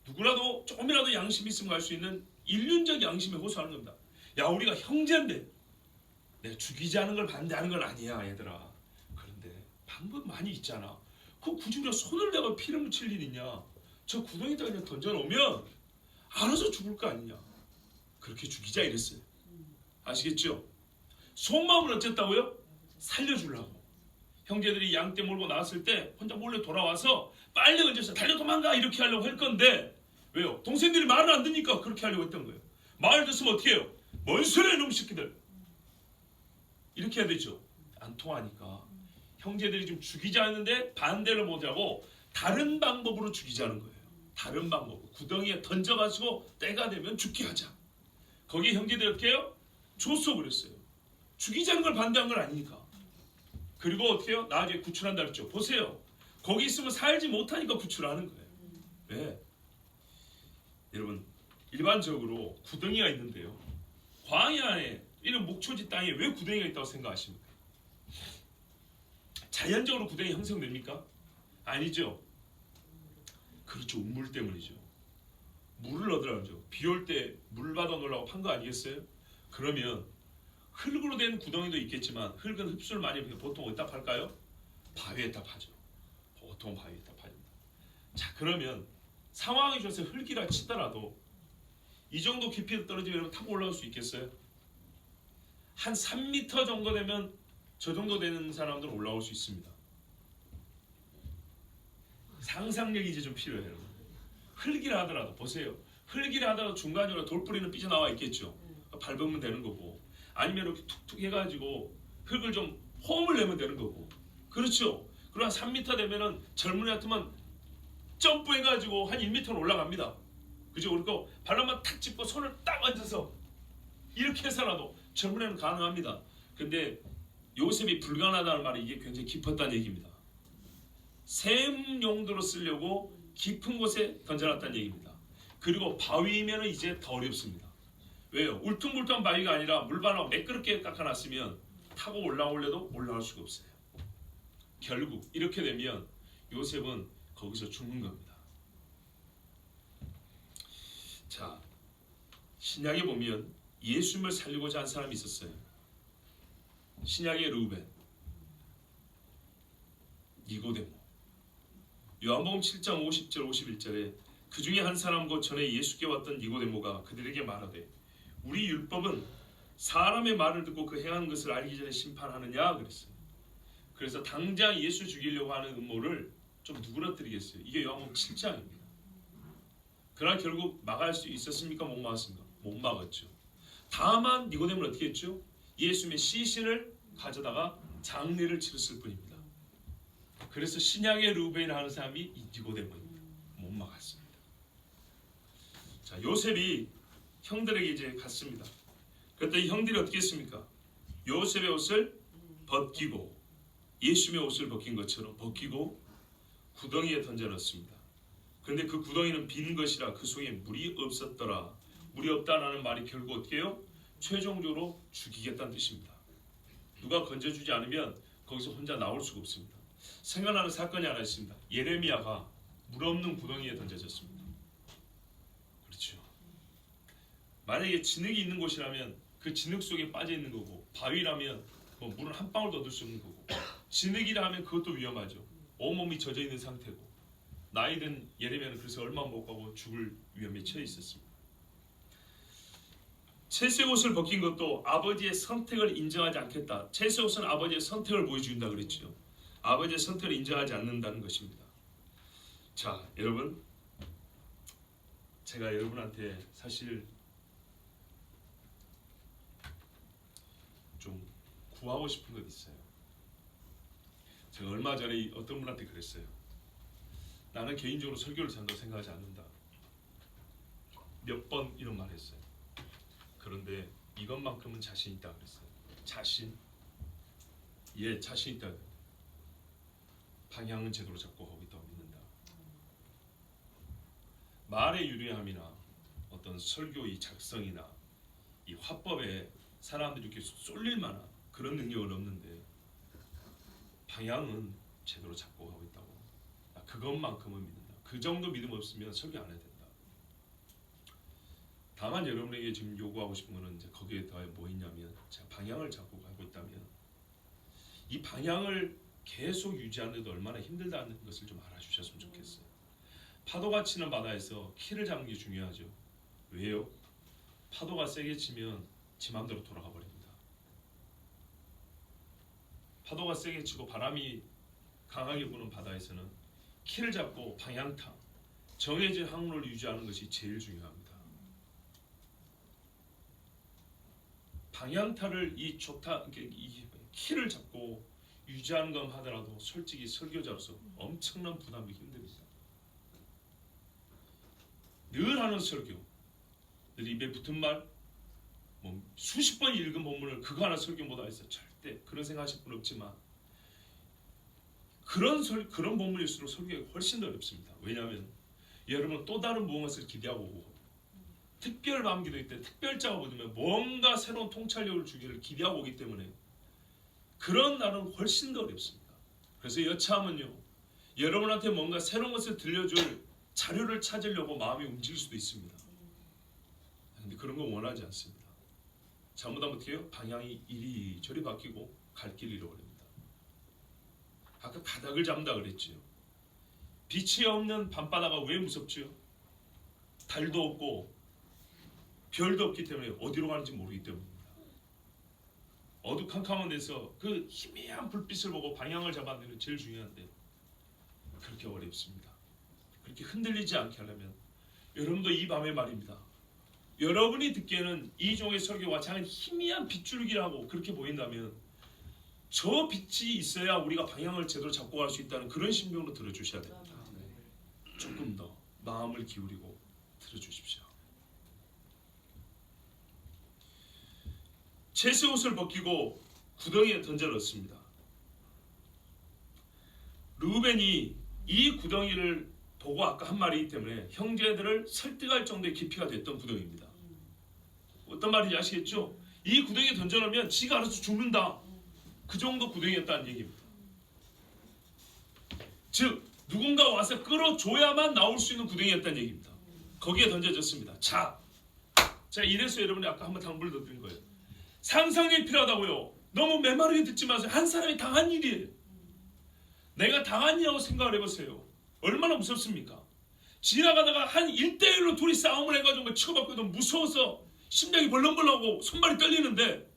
누구라도 조금이라도 양심이 있으면 갈 수 있는 인륜적 양심에 호소하는 겁니다. 야, 우리가 형제인데 내가 죽이지 않은 걸 반대하는 건 아니야 얘들아. 그런데 방법 많이 있잖아. 그 굳이 우리가 손을 대고 피를 묻힐 일 있냐. 저 구덩이에다 그냥 던져놓으면 알아서 죽을 거 아니냐. 그렇게 죽이자 이랬어요. 아시겠죠? 속마음은 어쨌다고요? 살려주려고. 형제들이 양떼 몰고 나왔을 때 혼자 몰래 돌아와서 빨리 얹어서 달려 도망가 이렇게 하려고 할 건데 왜요? 동생들이 말을 안 듣니까 그렇게 하려고 했던 거예요. 말 듣으면 어떻게 해요? 뭔 소리야 이놈 새끼들 이렇게 해야 되죠. 안 통하니까 형제들이 좀 죽이자 했는데 반대를 못하고 다른 방법으로 죽이자는 거예요. 다른 방법 구덩이에 던져가지고 때가 되면 죽게 하자. 거기에 형제들이 어떻게 해요? 줬어 그랬어요. 죽이자는 걸 반대한 건 아니니까. 그리고 어떻게 해요? 나중에 구출한다 그랬죠. 보세요. 거기 있으면 살지 못하니까 구출하는 거예요. 왜? 여러분 일반적으로 구덩이가 있는데요. 광야에 이런 목초지 땅에 왜 구덩이가 있다고 생각하십니까? 자연적으로 구덩이 형성됩니까? 아니죠. 그렇죠. 우물 때문이죠. 물을 얻으라죠. 비 올 때 물 받아 놓으려고 판 거 아니겠어요? 그러면 흙으로 된 구덩이도 있겠지만 흙은 흡수를 많이 해서 보통 어디다 팔까요? 바위에다 파죠. 보통 바위에다 파집니다. 자 그러면 상황이 좋아서 흙이라 치더라도 이 정도 깊이에 떨어지면 타고 올라올 수 있겠어요? 한 3m 정도 되면 저 정도 되는 사람들은 올라올 수 있습니다. 상상력이 이제 좀 필요해요. 여러분. 흙이라 하더라도 보세요. 흙이라 하더라도 중간중간 돌뿌리는 삐져나와 있겠죠. 밟으면 되는 거고 아니면 이렇게 툭툭 해가지고 흙을 좀 홈을 내면 되는 거고 그렇죠. 그리고 한 3m 되면은 젊은이 같으면 점프해가지고 한 1m는 올라갑니다. 그죠? 그리고 발로만 탁 짚고 손을 딱 얹어서 이렇게 해서라도 젊은이는 가능합니다. 근데 요셉이 불가능하다는 말이 이게 굉장히 깊었다는 얘기입니다. 샘 용도로 쓰려고 깊은 곳에 던져놨다는 얘기입니다. 그리고 바위면 이제 더 어렵습니다. 왜요? 울퉁불퉁한 바위가 아니라 물바람 매끄럽게 깎아놨으면 타고 올라올래도 올라갈 수가 없어요. 결국 이렇게 되면 요셉은 거기서 죽는 겁니다. 자, 신약에 보면 예수님을 살리고자 한 사람이 있었어요. 신약의 르우벤, 니고데모. 요한복음 7장 50절 51절에 그 중에 한 사람 곧 전에 예수께 왔던 니고데모가 그들에게 말하되 우리 율법은 사람의 말을 듣고 그 행하는 것을 알기 전에 심판하느냐 그랬어요. 그래서 당장 예수 죽이려고 하는 음모를 좀 누그러뜨리겠어요. 이게 요한복음 7장입니다. 그러나 결국 막을 수 있었습니까? 못 막았습니까? 못 막았죠. 다만 니고데모는 어떻게 했죠? 예수님의 시신을 가져다가 장례를 치렀을 뿐입니다. 그래서 신약의 르우벤이라는 하는 사람이 이 니고데모입니다. 못 막았습니다. 자, 요셉이 형들에게 이제 갔습니다. 그랬더니 형들이 어떻게 했습니까? 요셉의 옷을 벗기고 예수님의 옷을 벗긴 것처럼 벗기고 구덩이에 던져넣습니다. 그런데 그 구덩이는 빈 것이라 그 속에 물이 없었더라. 물이 없다라는 말이 결국 어떻게 해요? 최종적으로 죽이겠다는 뜻입니다. 누가 건져주지 않으면 거기서 혼자 나올 수가 없습니다. 생각나는 사건이 하나 있습니다. 예레미야가 물 없는 구덩이에 던져졌습니다. 그렇죠. 만약에 진흙이 있는 곳이라면 그 진흙 속에 빠져 있는 거고 바위라면 뭐 물을 한 방울도 얻을 수 없는 거고 진흙이라 하면 그것도 위험하죠. 온몸이 젖어 있는 상태고 나이든 예레미야는 그래서 얼마 못 가고 죽을 위험에 처해 있었습니다. 채색 옷을 벗긴 것도 아버지의 선택을 인정하지 않겠다. 채색 옷은 아버지의 선택을 보여준다 그랬죠. 아버지의 선택을 인정하지 않는다는 것입니다. 자, 여러분, 제가 여러분한테 사실 좀 구하고 싶은 것 있어요. 제가 얼마 전에 어떤 분한테 그랬어요. 나는 개인적으로 설교를 잘한다고 생각하지 않는다. 몇 번 이런 말 했어요. 그런데 이것만큼은 자신 있다 그랬어요. 자신? 예, 자신 있다. 방향은 제대로 잡고 가고 있다고 믿는다. 말의 유리함이나 어떤 설교의 작성이나 이 화법에 사람들이 이렇게 쏠릴 만한 그런 능력은 없는데 방향은 제대로 잡고 가고 있다고. 그것만큼은 믿는다. 그 정도 믿음 없으면 설교 안 해야 된다. 다만 여러분에게 지금 요구하고 싶은 거는 이제 거기에 더해 뭐 있냐면 제가 방향을 잡고 가고 있다면 이 방향을 계속 유지하는데도 얼마나 힘들다는 것을 좀 알아주셨으면 좋겠어요. 파도가 치는 바다에서 키를 잡는 게 중요하죠. 왜요? 파도가 세게 치면 지 마음대로 돌아가 버립니다. 파도가 세게 치고 바람이 강하게 부는 바다에서는 키를 잡고 방향타, 정해진 항로를 유지하는 것이 제일 중요합니다. 방향타를 이 키를 잡고 유지하는 것 하더라도 솔직히 설교자로서 엄청난 부담이 힘듭니다. 늘 하는 설교, 늘 입에 붙은 말, 뭐 수십 번 읽은 본문을 그거 하나 설교 못하겠어. 절대 그런 생각하실 분 없지만 그런 본문일수록 설교가 훨씬 더 어렵습니다. 왜냐하면 여러분은 또 다른 무엇을 기대하고 오고 특별 밤기도 있대 특별자가 오면 뭔가 새로운 통찰력을 주기를 기대하고 오기 때문에 그런 날은 훨씬 더 어렵습니다. 그래서 여차하면요, 여러분한테 뭔가 새로운 것을 들려줄 자료를 찾으려고 마음이 움직일 수도 있습니다. 그런데 그런 거 원하지 않습니다. 잘못하면 어떻게 해요? 방향이 이리저리 바뀌고 갈 길을 잃어버립니다. 아까 가닥을 잡는다 그랬지요. 빛이 없는 밤바다가 왜 무섭지요? 달도 없고 별도 없기 때문에 어디로 가는지 모르기 때문입니다. 어두컴컴한 데서 그 희미한 불빛을 보고 방향을 잡아내는 게 제일 중요한데 그렇게 어렵습니다. 그렇게 흔들리지 않게 하려면 여러분도 이 밤에 말입니다. 여러분이 듣기에는 이 종의 설교가 작은 희미한 빗줄기라고 그렇게 보인다면 저 빛이 있어야 우리가 방향을 제대로 잡고 갈 수 있다는 그런 심정으로 들어주셔야 됩니다. 조금 더 마음을 기울이고 들어주십시오. 채색 옷을 벗기고 구덩이에 던져 넣습니다. 르우벤이 이 구덩이를 보고 아까 한 말이기 때문에 형제들을 설득할 정도의 깊이가 됐던 구덩이입니다. 어떤 말인지 아시겠죠? 이 구덩이에 던져 넣으면 지가 알아서 죽는다. 그 정도 구덩이였다는 얘기입니다. 즉 누군가 와서 끌어줘야만 나올 수 있는 구덩이였다는 얘기입니다. 거기에 던져졌습니다. 자, 이래서 여러분이 아까 한번 당부를 더 드린 거예요. 상상력이 필요하다고요. 너무 메마르게 듣지 마세요. 한 사람이 당한 일이에요. 내가 당한 일이라고 생각을 해보세요. 얼마나 무섭습니까? 지나가다가 한 1대1로 둘이 싸움을 해가지고 치고받고도 무서워서 심장이 벌렁벌렁하고 손발이 떨리는데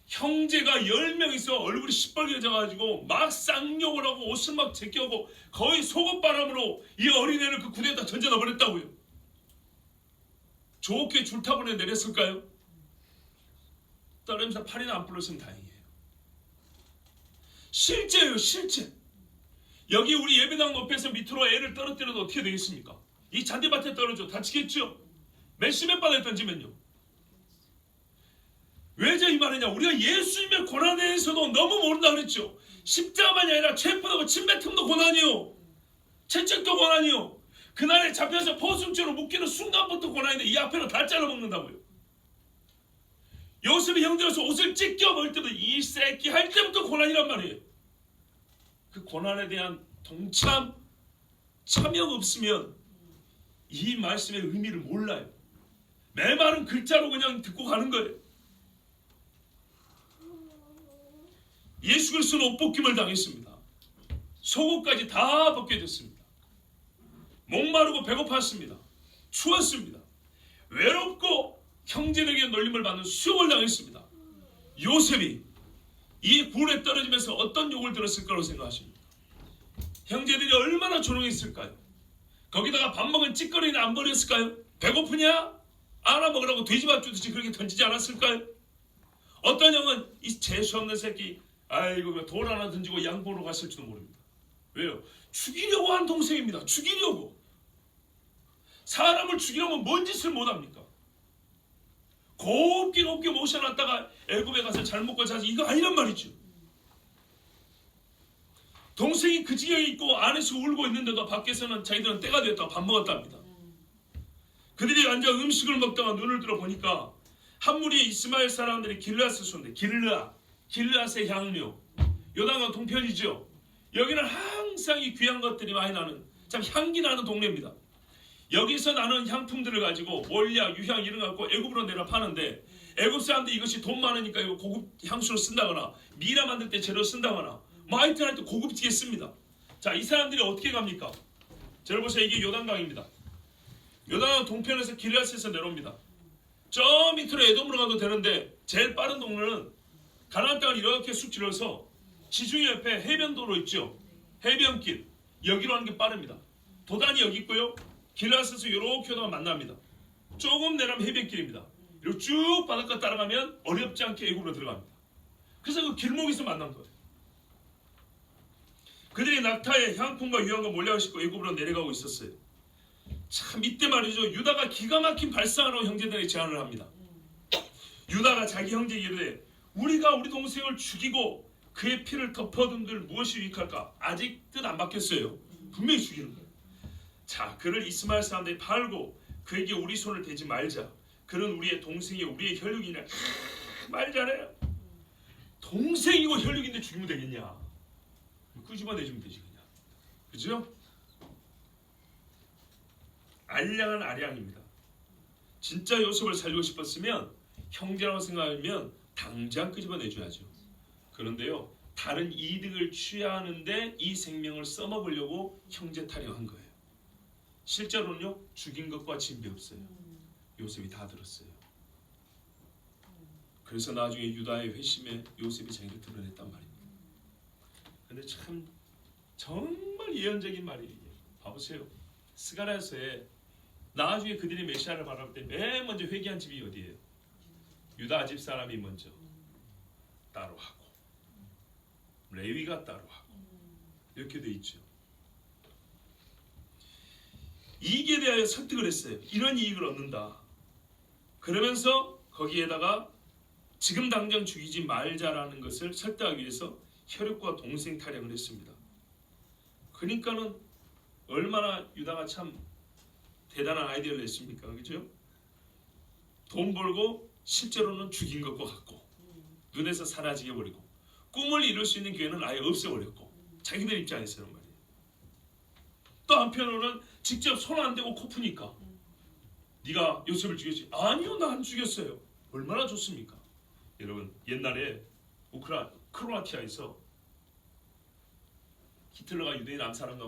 형제가 10명이서 얼굴이 시뻘개져가지고 막 쌍욕을 하고 옷을 막 제껴오고 거의 속옷바람으로 이 어린애를 그 구덩이에다 던져 넣어버렸다고요. 좋게 줄타고 내렸을까요? 떨어지면서 팔이나 안 부러졌으면 다행이에요. 실제예요, 실제. 여기 우리 예배당 높이에서 밑으로 애를 떨어뜨려도 어떻게 되겠습니까? 이 잔디밭에 떨어져 다치겠죠? 몇십몇 바닥에 던지면요. 왜 저 이 말이냐? 우리가 예수님의 고난에 대해서도 너무 모른다 그랬죠. 십자가만이 아니라 체포되고 침뱉음도 고난이요. 채찍도 고난이요. 그날에 잡혀서 포승죄로 묶이는 순간부터 고난인데 이 앞에는 다 잘라먹는다고요. 요셉이 형들에서 옷을 찢겨 먹을 때부터 이 새끼 할 때부터 고난이란 말이에요. 그 고난에 대한 동참, 참여가 없으면 이 말씀의 의미를 몰라요. 메마른 글자로 그냥 듣고 가는 거예요. 예수 그리스도는 옷벗김을 당했습니다. 속옷까지 다 벗겨졌습니다. 목마르고 배고팠습니다. 추웠습니다. 외롭고 형제에게 놀림을 받는 수욕을 당했습니다. 요셉이 이 굴에 떨어지면서 어떤 욕을 들었을 거라고 생각하십니까? 형제들이 얼마나 조롱했을까요? 거기다가 밥 먹은 찌꺼리는 안 버렸을까요? 배고프냐? 알아먹으라고 돼지밥 주듯이 그렇게 던지지 않았을까요? 어떤 형은 이 재수없는 새끼 아이고 돌 하나 던지고 양 보러 갔을지도 모릅니다. 왜요? 죽이려고 한 동생입니다. 죽이려고. 사람을 죽이려면 뭔 짓을 못합니까? 곱게 모셔놨다가 애굽에 가서 잘 먹고 자서 이거 아니란 말이죠. 동생이 그 지경에 있고 안에서 울고 있는데도 밖에서는 자기들은 때가 되었다고 밥 먹었답니다. 그들이 앉아 음식을 먹다가 눈을 들어 보니까 한 무리의 이스마엘 사람들이 길르앗을 쏜대. 길르앗의 향료. 요단강 동편이죠. 여기는 항상 이 귀한 것들이 많이 나는 참 향기 나는 동네입니다. 여기서 나는 향품들을 가지고 몰약, 유향 이런 거 갖고 애굽으로 내려 파는데 애굽 사람들이 이것이 돈 많으니까 이거 고급 향수로 쓴다거나 미라 만들 때 재료 쓴다거나 뭐 하여튼 할 때 고급지게 씁니다. 자, 이 사람들이 어떻게 갑니까? 자, 여러분 보세요. 이게 요단강입니다. 요단강 동편에서 길르앗에서 내려옵니다. 저 밑으로 에돔으로 가도 되는데 제일 빠른 동네는 가나안 땅을 이렇게 쑥 질러서 지중해 옆에 해변도로 있죠. 해변길 여기로 하는 게 빠릅니다. 도단이 여기 있고요. 길라스에서 이렇게 오다가 만납니다. 조금 내려면 해변길입니다. 이리고 쭉 바닷가 따라가면 어렵지 않게 애굽으로 들어갑니다. 그래서 그 길목에서 만난 거예요. 그들이 낙타에 향품과 유황과 몰려가 싣고 애굽으로 내려가고 있었어요. 참 이때 말이죠. 유다가 기가 막힌 발상으로 형제들에게 제안을 합니다. 유다가 자기 형제에게 이르되 우리가 우리 동생을 죽이고 그의 피를 덮어둔들 무엇이 유익할까? 아직 뜻 안 바뀌었어요. 분명히 죽이는 거예요. 자, 그를 이스마엘 사람들이 팔고 그에게 우리 손을 대지 말자. 그는 우리의 동생이 우리의 혈육이냐. 말 잘해요. 동생이고 혈육인데 죽이면 되겠냐. 끄집어내주면 되지 그냥. 그죠? 알량한 아량입니다. 진짜 요셉을 살리고 싶었으면 형제라고 생각하면 당장 끄집어내줘야죠. 그런데요, 다른 이득을 취하는데 이 생명을 써먹으려고 형제 타령한 거예요. 실제로는요, 죽인 것과 진비 없어요. 요셉이 다 들었어요. 그래서 나중에 유다의 회심에 요셉이 자기를 드러냈단 말입니다. 근데 참 정말 예언적인 말이에요. 봐보세요. 스가랴서에 나중에 그들이 메시아를 바라볼 때 맨 먼저 회개한 집이 어디예요? 유다 집 사람이 먼저 따로 하고 레위가 따로 하고 이렇게 돼 있죠. 이익에 대하여 설득을 했어요. 이런 이익을 얻는다. 그러면서 거기에다가 지금 당장 죽이지 말자라는 것을 설득하기 위해서 혈육과 동생 타령을 했습니다. 그러니까는 얼마나 유다가 참 대단한 아이디어를 냈습니까? 그죠? 돈 벌고 실제로는 죽인 것과 같고 눈에서 사라지게 버리고 꿈을 이룰 수 있는 기회는 아예 없애버렸고 자기들 입장에서는 말이에요. 또 한편으로는 직접 손 안 대고 코 푸니까 네가 요셉을 죽였지? 아니요, 나 안 죽였어요. 얼마나 좋습니까? 여러분, 옛날에 크로아티아에서 히틀러가 유대인 암살한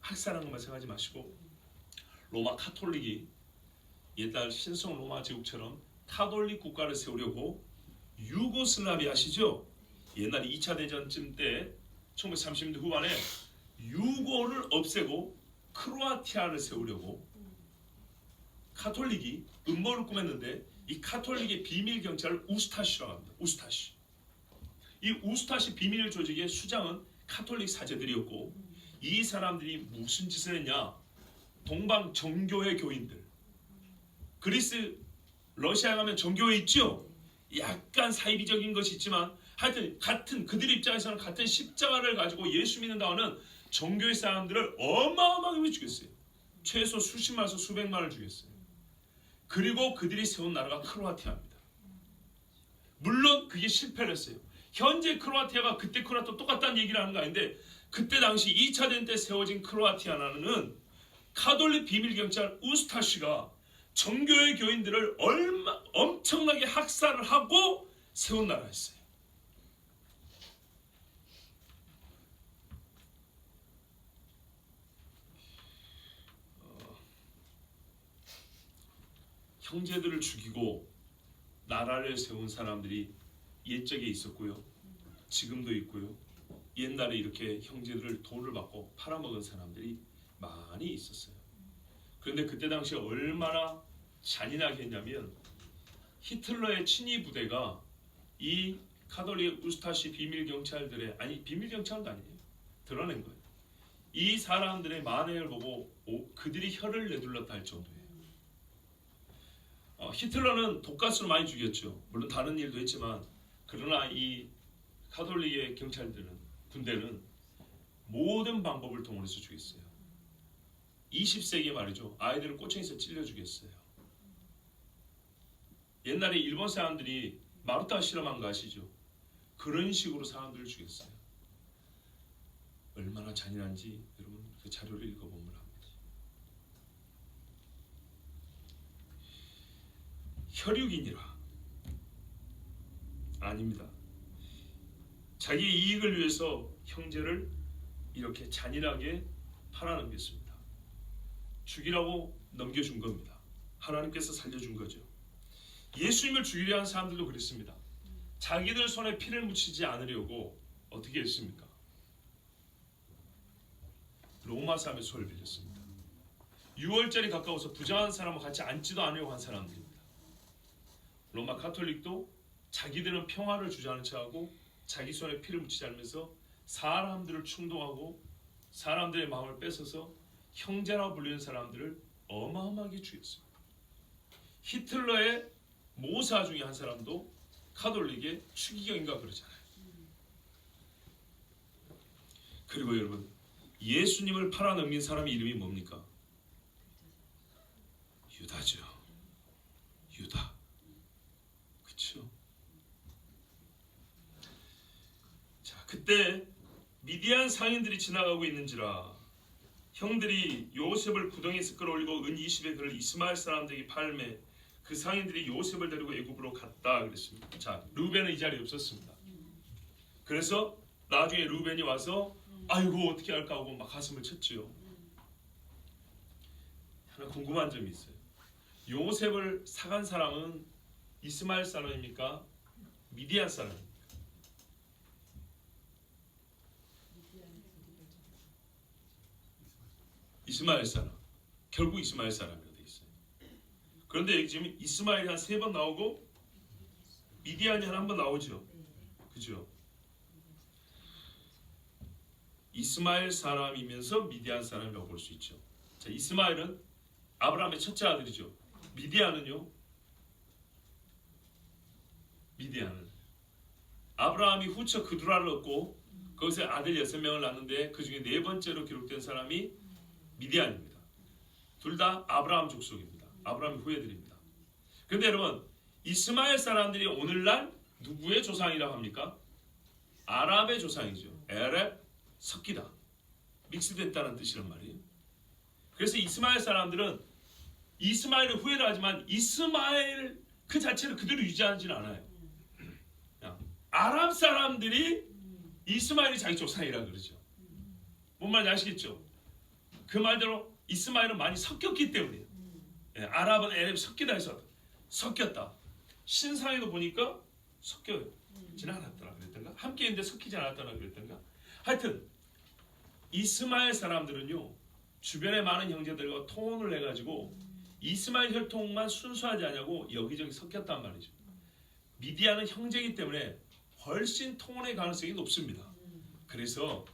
학살한 것만 생각하지 마시고 로마 카톨릭이 옛날 신성 로마 제국처럼 카톨릭 국가를 세우려고 유고슬라비아 아시죠? 옛날 2차 대전쯤 때 1930년대 후반에 유고를 없애고 크로아티아를 세우려고 카톨릭이 음모를 꾸몄는데 이 카톨릭의 비밀 경찰을 우스타시라고 합니다. 우스타시. 이 우스타시 비밀 조직의 수장은 카톨릭 사제들이었고 이 사람들이 무슨 짓을 했냐? 동방 정교회 교인들. 그리스, 러시아 가면 정교회 있죠? 약간 사이비적인 것이 있지만 하여튼 같은 그들 입장에서는 같은 십자가를 가지고 예수 믿는다는 정교회 사람들을 어마어마하게 죽였어요. 최소 수십만에서 수백만을 죽였어요. 그리고 그들이 세운 나라가 크로아티아입니다. 물론 그게 실패를 했어요. 현재 크로아티아가 그때 크로아티아 똑같다는 얘기를 하는 거 아닌데 그때 당시 2차 대전 때 세워진 크로아티아는 카톨릭 비밀경찰 우스타시가 정교회 교인들을 엄청나게 학살을 하고 세운 나라였어요. 형제들을 죽이고 나라를 세운 사람들이 옛적에 있었고요. 지금도 있고요. 옛날에 이렇게 형제들을 돈을 받고 팔아먹은 사람들이 많이 있었어요. 그런데 그때 당시에 얼마나 잔인하게 했냐면 히틀러의 친위 부대가 이 카톨릭 우스타시 비밀 경찰들의 비밀 경찰도 아니에요. 드러낸 거예요. 이 사람들의 만행을 보고 그들이 혀를 내둘렀다 할 정도예요. 히틀러는 독가스로 많이 죽였죠. 물론 다른 일도 했지만 그러나 이 카톨릭의 군대는 모든 방법을 동원해서 죽였어요. 20세기에 말이죠. 아이들을 꼬챙이에서 찔러 죽였어요. 옛날에 일본 사람들이 마루타 실험한 거 아시죠? 그런 식으로 사람들을 죽였어요. 얼마나 잔인한지 여러분 그 자료를 읽어보면 합니다. 혈육이니라. 아닙니다. 자기 이익을 위해서 형제를 이렇게 잔인하게 팔아넘겼습니다. 죽이라고 넘겨준 겁니다. 하나님께서 살려준 거죠. 예수님을 죽이려 한 사람들도 그랬습니다. 자기들 손에 피를 묻히지 않으려고 어떻게 했습니까? 로마 사람의 소를 빌렸습니다. 6월절이 가까워서 부정한 사람과 같이 앉지도 않으려고 한 사람들입니다. 로마 가톨릭도 자기들은 평화를 주장하는 척하고 자기 손에 피를 묻히지 않으면서 사람들을 충동하고 사람들의 마음을 뺏어서 형제라고 불리는 사람들을 어마어마하게 죽였습니다. 히틀러의 모사 중에 한 사람도 가톨릭의 추기경인가 그러잖아요. 그리고 여러분, 예수님을 팔아넘긴 사람의 이름이 뭡니까? 유다죠. 유다. 그렇죠? 자, 그때 미디안 상인들이 지나가고 있는지라 형들이 요셉을 구덩이에서 끌어올리고 은 20의 그를 이스마엘 사람들에게 팔매 그 상인들이 요셉을 데리고 애굽으로 갔다 그랬습니다. 자, 루벤은 이 자리에 없었습니다. 그래서 나중에 루벤이 와서 아이고 어떻게 할까 하고 막 가슴을 쳤지요. 하나 궁금한 점이 있어요. 요셉을 사간 사람은 이스마엘 사람입니까? 미디안 사람입니까? 이스마엘 사람. 결국 이스마엘 사람이라고 돼 있어요. 그런데 여기 지금 이스마엘이 한 3번 나오고 미디안이 한 번 나오죠. 그죠? 이스마엘 사람이면서 미디안 사람이라고 볼 수 있죠. 자, 이스마엘은 아브라함의 첫째 아들이죠. 미디안은요? 미디안은 아브라함이 후처 그두라를 얻고 거기서 아들 6명을 낳는데 그 중에 4번째로 기록된 사람이 미디안입니다. 둘 다 아브라함 족속입니다. 아브라함의 후예들입니다. 그런데 여러분, 이스마엘 사람들이 오늘날 누구의 조상이라고 합니까? 아랍의 조상이죠. 에렙, 섞이다, 믹스됐다는 뜻이란 말이에요. 그래서 이스마엘 사람들은 이스마엘의 후예를 하지만 이스마엘 그 자체를 그대로 유지하지는 않아요. 아랍 사람들이 이스마엘이 자기 조상이라 그러죠. 뭔 말인지 아시겠죠? 그 말대로 이스마엘은 많이 섞였기 때문이에요. 아랍은 에렙 섞이다 해서 섞였다. 신상에도 보니까 섞여지는 않았더라 그랬던가? 함께 있는데 섞이지 않았더라 그랬던가? 하여튼 이스마엘 사람들은요, 주변에 많은 형제들과 통혼을 해가지고 이스마엘 혈통만 순수하지 않냐고 여기저기 섞였단 말이죠. 미디안은 형제이기 때문에 훨씬 통혼의 가능성이 높습니다. 그래서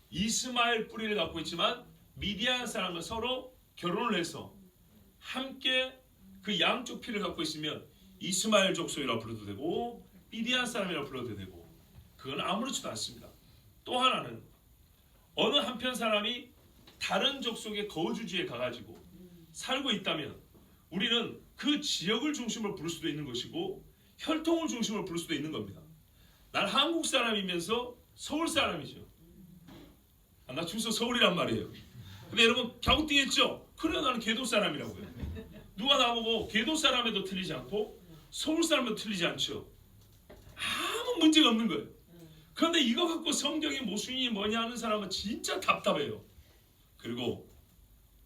이스마엘 뿌리를 갖고 있지만 미디안 사람과 서로 결혼을 해서 함께 그 양쪽 피를 갖고 있으면 이스마엘 족속이라고 불러도 되고 미디안 사람이라고 불러도 되고 그건 아무렇지도 않습니다. 또 하나는 어느 한편 사람이 다른 족속의 거주지에 가가지고 살고 있다면 우리는 그 지역을 중심으로 부를 수도 있는 것이고 혈통을 중심으로 부를 수도 있는 겁니다. 난 한국 사람이면서 서울 사람이죠. 나 주소 서울이란 말이에요. 근데 여러분 갸우뚱했죠? 그래 나는 계도 사람이라고요. 누가 나보고 계도 사람에도 틀리지 않고 서울 사람에도 틀리지 않죠. 아무 문제가 없는 거예요. 그런데 이거 갖고 성경의 모순이 뭐냐 하는 사람은 진짜 답답해요. 그리고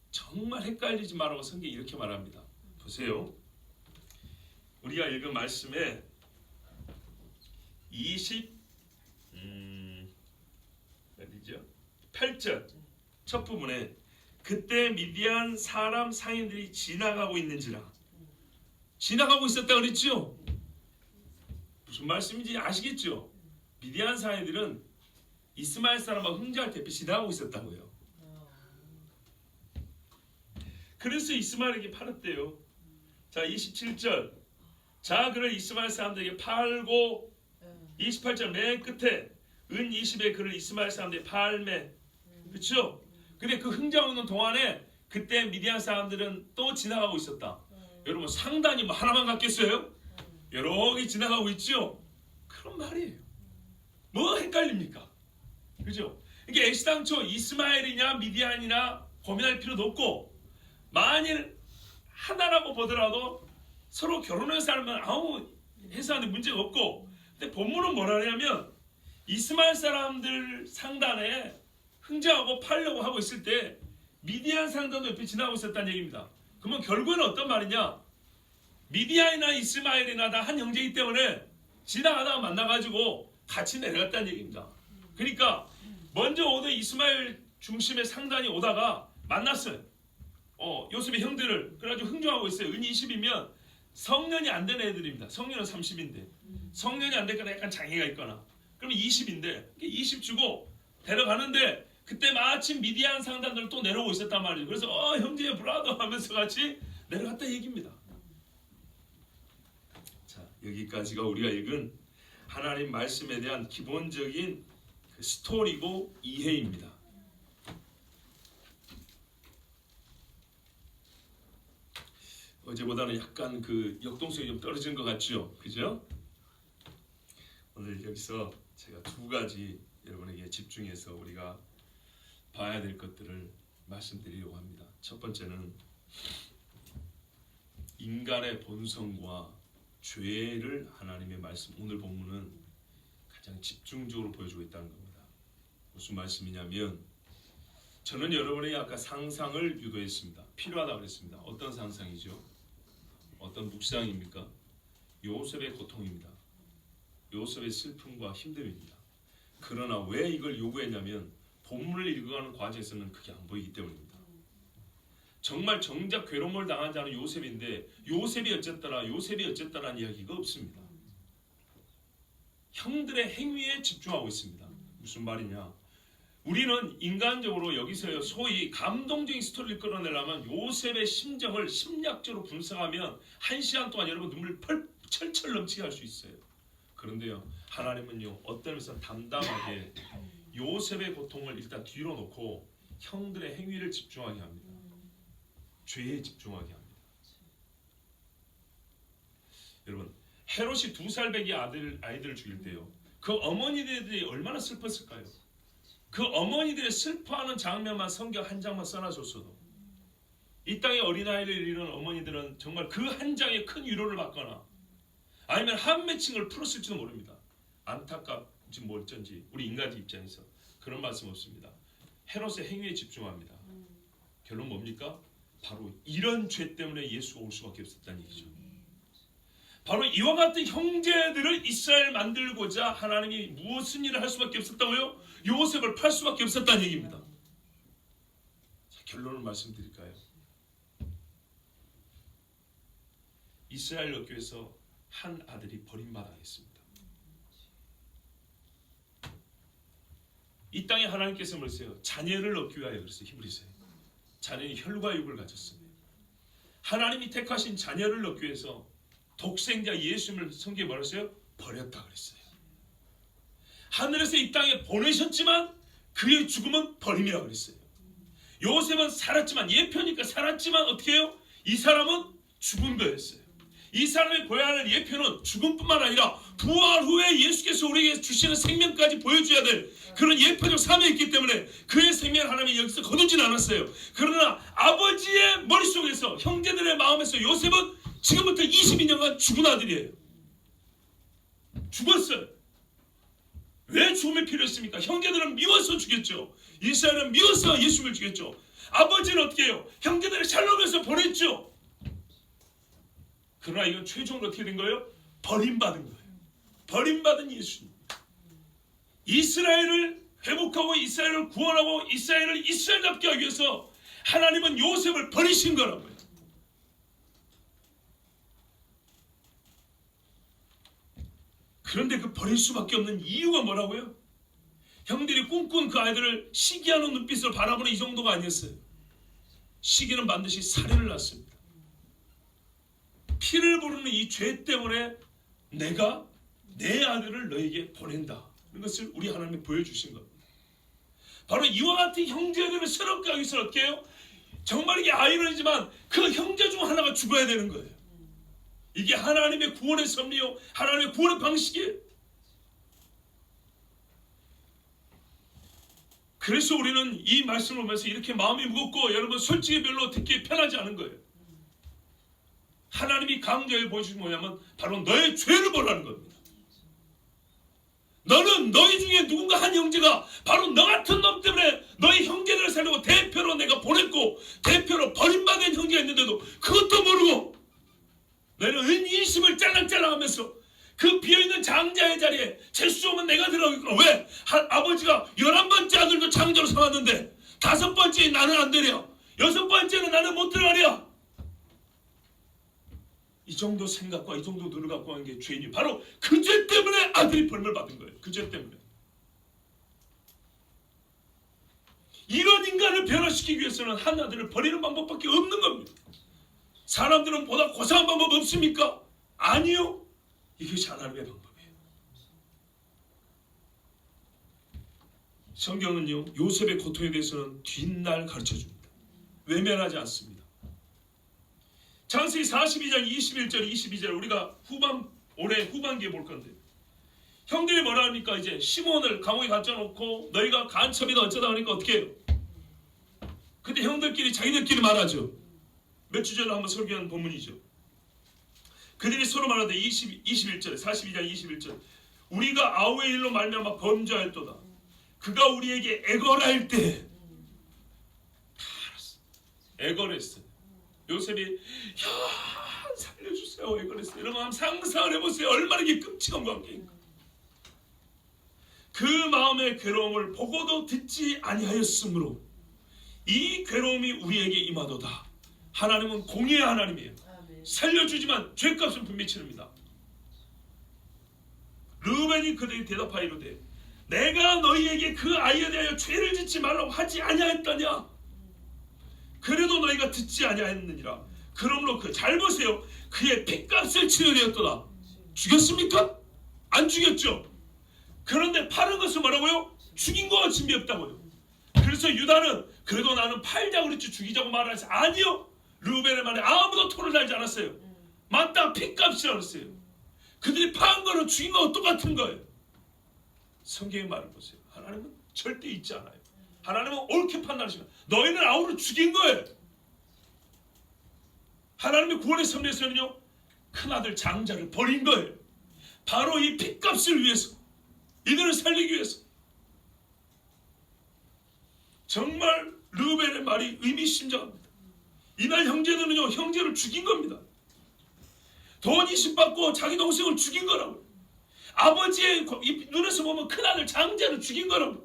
정말 헷갈리지 말라고 성경이 이렇게 말합니다. 보세요. 우리가 읽은 말씀에 8절 첫 부분에 그때 미디안 사람 상인들이 지나가고 있는지라 지나가고 있었다 그랬죠? 무슨 말씀인지 아시겠죠? 미디안 상인들은 이스마엘 사람과 흥정할 때 지나가고 있었다고요. 그래서 이스마엘에게 팔았대요. 자 27절 자 그를 이스마엘 사람들에게 팔고 28절 맨 끝에 은 20에 그를 이스마엘 사람들에게 팔매. 그렇죠? 근데 그 흥정 오는 동안에 그때 미디안 사람들은 또 지나가고 있었다. 여러분 상단이 뭐 하나만 같겠어요? 여러 개 지나가고 있죠? 그런 말이에요. 뭐 헷갈립니까? 그죠? 이게 애시당초 이스마엘이냐 미디안이나 고민할 필요도 없고 만일 하나라고 보더라도 서로 결혼한 사람은 아무 해서하는데 문제가 없고 근데 본문은 뭐라 하냐면 이스마엘 사람들 상단에 흥정하고 팔려고 하고 있을 때 미디안 상단도 옆에 지나고 있었다는 얘기입니다. 그러면 결국에는 어떤 말이냐? 미디안이나 이스마엘이나 다 한 형제이기 때문에 지나가다가 만나가지고 같이 내려갔다는 얘기입니다. 그러니까 먼저 오던 이스마엘 중심의 상단이 오다가 만났어요. 요셉의 형들을. 그래가지고 흥정하고 있어요. 은 20이면 성년이 안 된 애들입니다. 성년은 30인데 성년이 안 되거나 약간 장애가 있거나 그러면 20인데 20 주고 데려가는데 그때 마침 미디안 상단들 또 내려오고 있었단 말이죠. 그래서 형제 브라더 하면서 같이 내려갔다 얘기입니다. 자, 여기까지가 우리가 읽은 하나님 말씀에 대한 기본적인 그 스토리고 이해입니다. 어제보다는 약간 그 역동성이 좀 떨어진 것 같죠? 그죠? 오늘 여기서 제가 두 가지 여러분에게 집중해서 우리가 봐야 될 것들을 말씀드리려고 합니다. 첫 번째는 인간의 본성과 죄를 하나님의 말씀, 오늘 본문은 가장 집중적으로 보여주고 있다는 겁니다. 무슨 말씀이냐면 저는 여러분에게 아까 상상을 유도했습니다. 필요하다고 그랬습니다. 어떤 상상이죠? 어떤 묵상입니까? 요셉의 고통입니다. 요셉의 슬픔과 힘듦입니다. 그러나 왜 이걸 요구했냐면 본문을 읽어가는 과정에서는 그게 안 보이기 때문입니다. 정말 정작 괴로움을 당한 자는 요셉인데 요셉이 어쨌다라는 이야기가 없습니다. 형들의 행위에 집중하고 있습니다. 무슨 말이냐? 우리는 인간적으로 여기서 소위 감동적인 스토리를 끌어내려면 요셉의 심정을 심리학적으로 분석하면 1시간 동안 여러분 눈물 철철 넘치게 할 수 있어요. 그런데요, 하나님은요 어떤 면에서 담담하게 요셉의 고통을 일단 뒤로 놓고 형들의 행위를 집중하게 합니다. 죄에 집중하게 합니다. 여러분, 헤롯이 2살배기 아이들을 죽일 때요, 그 어머니들이 얼마나 슬펐을까요? 그 어머니들의 슬퍼하는 장면만 성경 한 장만 써놔줬어도 이 땅에 어린아이를 잃은 어머니들은 정말 그 한 장에 큰 위로를 받거나 아니면 한 맺힌 풀었을지도 모릅니다. 안타깝지 뭘쩐지 우리 인간의 입장에서 그런 말씀 없습니다. 헤롯의 행위에 집중합니다. 결론 뭡니까? 바로 이런 죄 때문에 예수가 올 수밖에 없었다는 얘기죠. 바로 이와 같은 형제들을 이스라엘 만들고자 하나님이 무슨 일을 할 수밖에 없었다고요? 요셉을 팔 수밖에 없었다는 얘기입니다. 자, 결론을 말씀드릴까요? 이스라엘 역교에서 한 아들이 버림받아야겠습니다. 이 땅에 하나님께서 뭐랬어요? 자녀를 얻기 위하여 그랬어요. 히브리서에 자녀는 혈과 육을 가졌습니다. 하나님이 택하신 자녀를 얻기 위해서 독생자 예수님을 성경에 뭐라 했어요? 버렸다 그랬어요. 하늘에서 이 땅에 보내셨지만 그의 죽음은 버림이라 그랬어요. 요셉은 살았지만, 예표니까 살았지만 어떻게 해요? 이 사람은 죽은 거였어요. 이 사람의 보여야 할 예표는 죽음뿐만 아니라 부활 후에 예수께서 우리에게 주시는 생명까지 보여줘야 될 그런 예표적 사명이 있기 때문에 그의 생명을 하나님이 여기서 거두진 않았어요. 그러나 아버지의 머릿속에서, 형제들의 마음에서 요셉은 지금부터 22년간 죽은 아들이에요. 죽었어요. 왜 죽음이 필요했습니까? 형제들은 미워서 죽였죠. 이스라엘은 미워서 예수를 죽였죠. 아버지는 어떻게 해요? 형제들을 샬롬에서 보냈죠. 그러나 이건 최종으로 어떻게 된 거예요? 버림받은 거예요. 버림받은 예수님. 이스라엘을 회복하고 이스라엘을 구원하고 이스라엘을 이스라엘답게 하기 위해서 하나님은 요셉을 버리신 거라고요. 그런데 그 버릴 수밖에 없는 이유가 뭐라고요? 형들이 꿈꾼 그 아이들을 시기하는 눈빛으로 바라보는 이 정도가 아니었어요. 시기는 반드시 살인을 낳습니다. 피를 부르는 이 죄 때문에 내가 내 아들을 너에게 보낸다. 이것을 우리 하나님이 보여주신 겁니다. 바로 이와 같은 형제들을 새롭게 하기 위해서 어떻게 해요? 정말 이게 아이러니지만 그 형제 중 하나가 죽어야 되는 거예요. 이게 하나님의 구원의 섭리요, 하나님의 구원의 방식이에요. 그래서 우리는 이 말씀을 보면서 이렇게 마음이 무겁고 여러분 솔직히 별로 듣기 편하지 않은 거예요. 하나님이 강조해 보여주신 뭐냐면 바로 너의 죄를 보라는 겁니다. 너는 너희 중에 누군가 한 형제가 바로 너 같은 놈 때문에 너희 형제들을 살려고 대표로 내가 보냈고 대표로 버림받은 형제가 있는데도 그것도 모르고 너는 은인심을 짤랑짤랑하면서 그 비어있는 장자의 자리에 재수 없는 내가 들어가겠구나. 왜? 아버지가 11번째 아들도 장자로 삼았는데 5번째인 나는 안 되랴. 6번째는 나는 못 들어가랴. 이 정도 생각과 이 정도 눈을 갖고 하는 게 죄인이 바로 그 죄 때문에 아들이 벌을 받은 거예요. 그 죄 때문에. 이런 인간을 변화시키기 위해서는 한 아들을 버리는 방법밖에 없는 겁니다. 사람들은 보다 고상한 방법 없습니까? 아니요. 이것이 하나님의 방법이에요. 성경은요, 요셉의 고통에 대해서는 뒷날 가르쳐줍니다. 외면하지 않습니다. 창세기 42장 21절 22절 우리가 올해 후반기에 볼 건데, 형들이 뭐라 하니까 이제 시몬을 감옥에 갇혀놓고 너희가 간첩이다 어쩌다 하니까 어떻게 해요? 근데 형들끼리 자기들끼리 말하죠. 몇 주 전에 한번 설교한 본문이죠. 그들이 서로 말하되 21절에 42장 21절 우리가 아우의 일로 말미암아 범죄하였도다. 그가 우리에게 애걸할 때 다 알았어. 애걸했어요. 요셉이 야 살려주세요 애걸했어요. 여러분 한번 상상을 해보세요. 얼마나 이게 끔찍한 관계인가. 그 마음의 괴로움을 보고도 듣지 아니하였으므로 이 괴로움이 우리에게 임하도다. 하나님은 공의의 하나님이에요. 살려주지만 죄값은 분명히 치릅니다. 르우벤이 그들이 대답하여 이르되 내가 너희에게 그 아이에 대하여 죄를 짓지 말라고 하지 아니하였다냐. 그래도 너희가 듣지 아니하였느니라. 그러므로 잘 보세요. 그의 핏값을 치러내었도다. 죽였습니까? 안 죽였죠. 그런데 파는 것은 뭐라고요? 죽인 거와 진비 없다고요. 그래서 유다는 그래도 나는 팔자고 그랬지 죽이자고 말하지 아니요. 르우벤의 말에 아무도 토를 달지 않았어요. 맞다 핏값이라고 했어요. 그들이 파한 거는 죽인 거와 똑같은 거예요. 성경의 말을 보세요. 하나님은 절대 잊지 않아요. 하나님은 옳게 판단하시면 너희는 아우를 죽인 거예요. 하나님의 구원의 섭리에서는요 큰아들 장자를 버린 거예요. 바로 이 핏값을 위해서, 이들을 살리기 위해서. 정말 르우벤의 말이 의미심장합니다. 이날 형제들은요 형제를 죽인 겁니다. 돈 20 받고 자기 동생을 죽인 거라고요. 아버지의 눈에서 보면 큰아들 장자를 죽인 거라고요.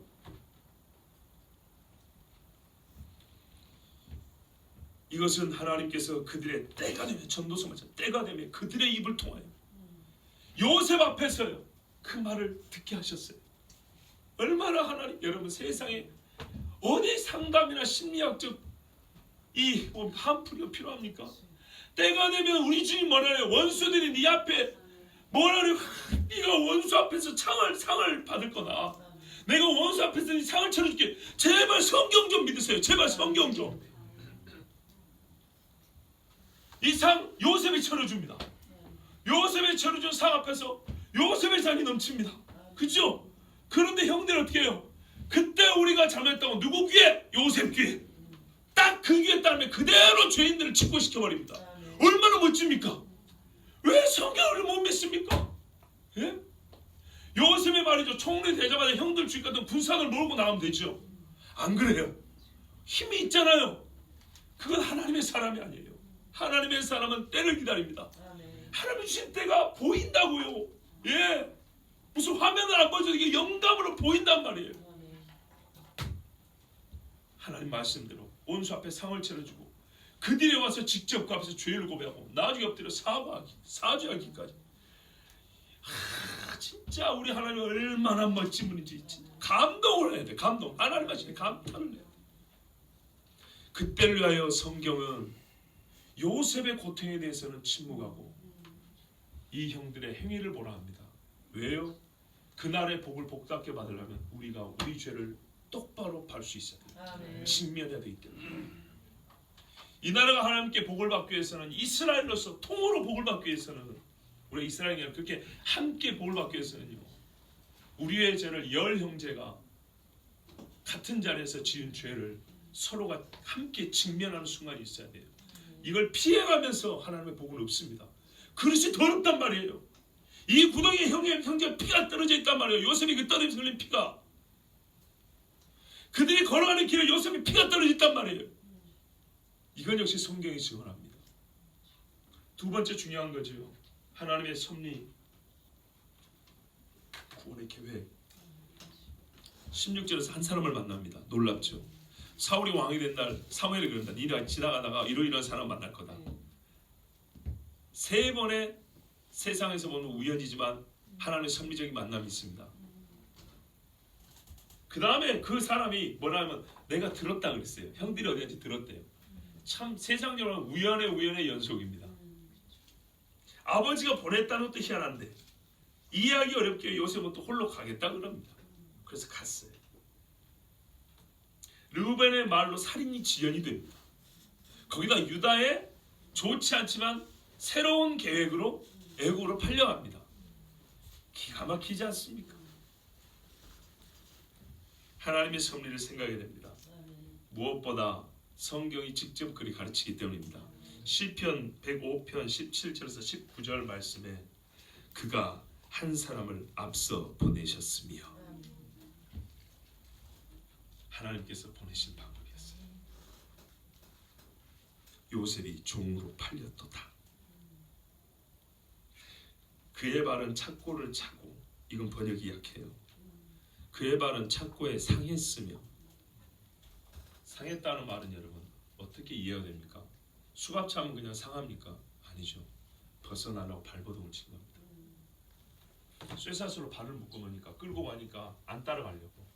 이것은 하나님께서 그들의 때가 되면, 전도서마처럼 때가 되면 그들의 입을 통하여 요셉 앞에서요 그 말을 듣게 하셨어요. 얼마나 하나님, 여러분 세상에 어디 상담이나 심리학적 이 한풀이가 필요합니까? 때가 되면 우리 주님 뭐라 해요? 원수들이 네 앞에 뭐라 해요? 네가 원수 앞에서 상을 받을 거다. 내가 원수 앞에서 네 상을 쳐줄게. 제발 성경 좀 믿으세요. 제발 성경 좀. 이 상 요셉이 쳐줍니다. 요셉이 쳐준 상 앞에서 요셉의 상이 넘칩니다. 그죠? 그런데 형들은 어떻게 해요? 그때 우리가 잘못했다고 누구 귀에? 요셉 귀에. 딱 그 귀에 따르면 그대로 죄인들을 직고시켜버립니다. 얼마나 멋집니까? 왜 성경을 못 믿습니까? 예? 요셉의 말이죠. 총리 되자마자 형들 주니까 군상을 몰고 나가면 되죠. 안 그래요? 힘이 있잖아요. 그건 하나님의 사람이 아니에요. 하나님의 사람은 때를 기다립니다. 하나님 주신 때가 보인다고요. 예, 무슨 화면을 안 보여줘도 이게 영감으로 보인단 말이에요. 하나님 말씀대로 원수 앞에 상을 차려주고 그들이 와서 직접 그 앞에서 죄를 고백하고 나중에 엎드려 사죄하기까지. 진짜 우리 하나님 얼마나 멋진 분인지 감동을 해야 돼. 감동. 하나님 하시네 감탄을 해야 돼. 그때를 위하여 성경은 요셉의 고통에 대해서는 침묵하고 이 형들의 행위를 보라 합니다. 왜요? 그날의 복을 복답게 받으려면 우리가 우리 죄를 똑바로 밟을 수 있어야 돼요. 직면해야 되기 때문에. 이 나라가 하나님께 복을 받기 위해서는, 이스라엘로서 통으로 복을 받기 위해서는, 우리가 이스라엘이 그렇게 함께 복을 받기 위해서는요, 우리의 죄를 열 형제가 같은 자리에서 지은 죄를 서로가 함께 직면하는 순간이 있어야 돼요. 이걸 피해가면서 하나님의 복은 없습니다. 그릇이 더럽단 말이에요. 이 구덩이에 형제가 피가 떨어져 있단 말이에요. 요셉이 그 떨어져 흘린 피가. 그들이 걸어가는 길에 요셉이 피가 떨어져 있단 말이에요. 이건 역시 성경이 증언합니다. 두 번째 중요한 거죠. 하나님의 섭리. 구원의 계획. 16절에서 한 사람을 만납니다. 놀랍죠. 사울이 왕이 된 날 사무엘이 그런다. 네가 지나가다가 이러이러한 사람 만날 거다. 세 번의 세상에서 보는 우연이지만 하나님의 섭리적인 만남이 있습니다. 그 다음에 그 사람이 뭐라면 내가 들었다 그랬어요. 형들이 어디한테 들었대요. 참 세상적으로 우연의 연속입니다. 아버지가 보냈다는 것도 희한한데 이해하기 어렵게 요셉은 또 홀로 가겠다 그럽니다. 그래서 갔어요. 르우벤의 말로 살인이 지연이 됩니다. 거기다 유다의 좋지 않지만 새로운 계획으로 애국으로 팔려갑니다. 기가 막히지 않습니까? 하나님의 섭리를 생각해야 됩니다. 무엇보다 성경이 직접 그리 가르치기 때문입니다. 시편 105편 17절에서 19절 말씀에 그가 한 사람을 앞서 보내셨으며 하나님께서 보내신 방법이었어요. 요셉이 종으로 팔렸도다. 그의 발은 착고를 차고, 이건 번역이 약해요. 그의 발은 착고에 상했으며, 상했다는 말은 여러분 어떻게 이해가 됩니까? 수갑 차면 그냥 상합니까? 아니죠. 벗어나려고 발버둥을 친 겁니다. 쇠사슬로 발을 묶어놓으니까 끌고 가니까 안 따라가려고.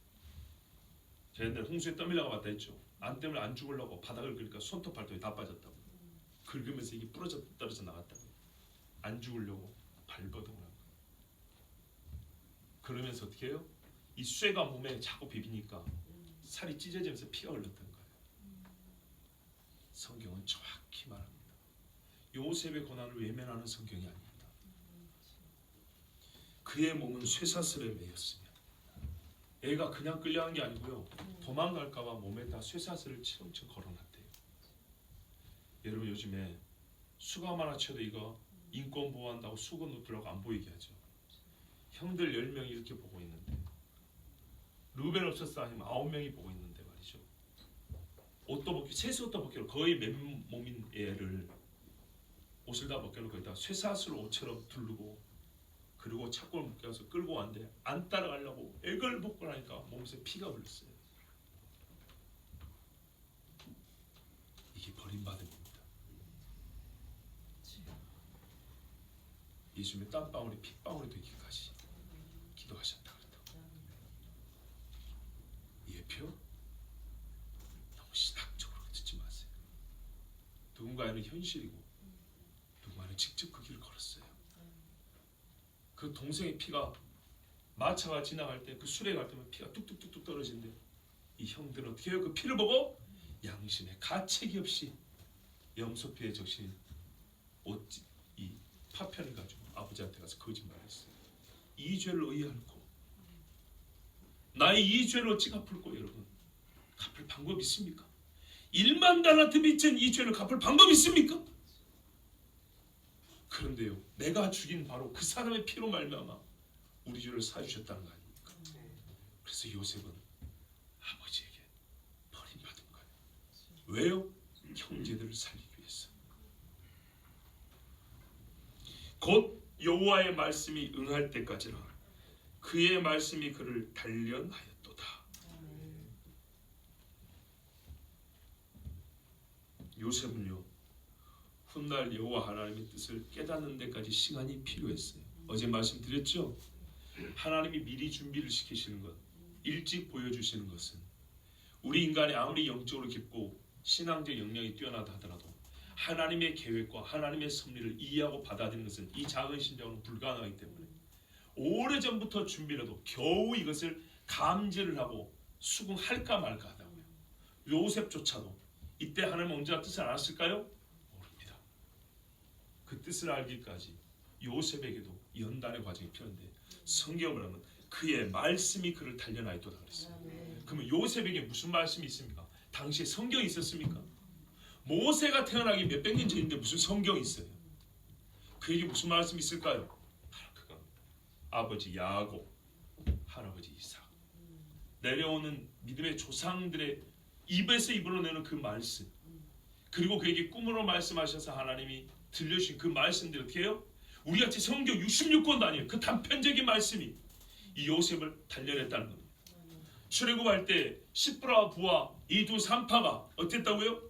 제가 옛날에 홍수에 떠밀려가 봤다 했죠. 안 때문에 안 죽으려고 바닥을 긁으니까 손톱 발톱이 다 빠졌다고. 긁으면서 이게 부러져 떨어져 나갔다고. 안 죽으려고 발버둥을 한 거예요. 그러면서 어떻게 해요? 이 쇠가 몸에 자꾸 비비니까 살이 찢어지면서 피가 흘렀던 거예요. 성경은 정확히 말합니다. 요셉의 고난을 외면하는 성경이 아닙니다. 그의 몸은 쇠사슬에 매였으며, 애가 그냥 끌려간 게 아니고요. 도망갈까봐 몸에다 쇠사슬을 치렁치렁 걸어놨대요. 여러분 요즘에 수갑 하나 쳐도 이거 인권 보호한다고 수건 놓으려고 안 보이게 하죠. 형들 10명이 이렇게 보고 있는데, 루벤 없었어 아니면 9명이 보고 있는데 말이죠. 옷도 벗기, 세수 옷도 벗기로 거의 맨몸인 애를 옷을 다 벗겨놓고 거기다 쇠사슬을 옷처럼 두르고, 그리고 착고를 묶여서 끌고 왔는데 안 따라가려고 애걸 벗고 나니까 몸에서 피가 흘렀어요. 이게 버림받음입니다. 예수님의 땀방울이 핏방울이 되기까지 기도하셨다 그랬다고. 예표? 너무 신학적으로 듣지 마세요. 누군가에는 현실이고 누군가는 직접 그 길을 걸었어요. 그 동생의 피가 마차가 지나갈 때 그 수레 갈 때면 피가 뚝뚝뚝뚝 떨어지는데 이 형들은 어떻게 해요? 그 피를 보고 양심에 가책이 없이 염소피에 적신 이 파편을 가지고 아버지한테 가서 거짓말했어요. 이 죄를 의뢰하고 나의 이 죄를 어찌 갚을꼬. 여러분 갚을 방법 있습니까? 1만 달란트 빚진 이 죄를 갚을 방법 있습니까? 그런데요, 내가 죽인 바로 그 사람의 피로 말미암아 우리 죄를 사주셨다는 거 아닙니까? 그래서 요셉은 아버지에게 버림받은 거예요. 왜요? 형제들을 살리기 위해서. 곧 여호와의 말씀이 응할 때까지라 그의 말씀이 그를 단련하였도다. 요셉은요, 훗날 여호와 하나님의 뜻을 깨닫는 데까지 시간이 필요했어요. 어제 말씀드렸죠? 하나님이 미리 준비를 시키시는 것, 일찍 보여주시는 것은 우리 인간이 아무리 영적으로 깊고 신앙적 역량이 뛰어나다 하더라도 하나님의 계획과 하나님의 섭리를 이해하고 받아들이는 것은 이 작은 심정은 불가능하기 때문에 오래전부터 준비를 해도 겨우 이것을 감지를 하고 수긍할까 말까 하다고요. 요셉조차도 이때 하나님은 언제나 뜻을 알았을까요? 모릅니다. 그 뜻을 알기까지 요셉에게도 연단의 과정이 필요한데 성경을 하면 그의 말씀이 그를 단련하였도다 그랬어요. 그러면 요셉에게 무슨 말씀이 있습니까? 당시에 성경이 있었습니까? 모세가 태어나기 몇백 년 전인데 무슨 성경이 있어요? 그에게 무슨 말씀이 있을까요? 바로 그거. 아버지 야곱, 할아버지 이삭, 내려오는 믿음의 조상들의 입에서 입으로 내는 그 말씀, 그리고 그에게 꿈으로 말씀하셔서 하나님이 들려주신 그 말씀들이 어떻게 해요? 우리같이 성경 66권도 아니에요. 그 단편적인 말씀이 이 요셉을 단련했다는 겁니다. 출애굽할 때 시프라와 부하 이 두 산파가 어땠다고요?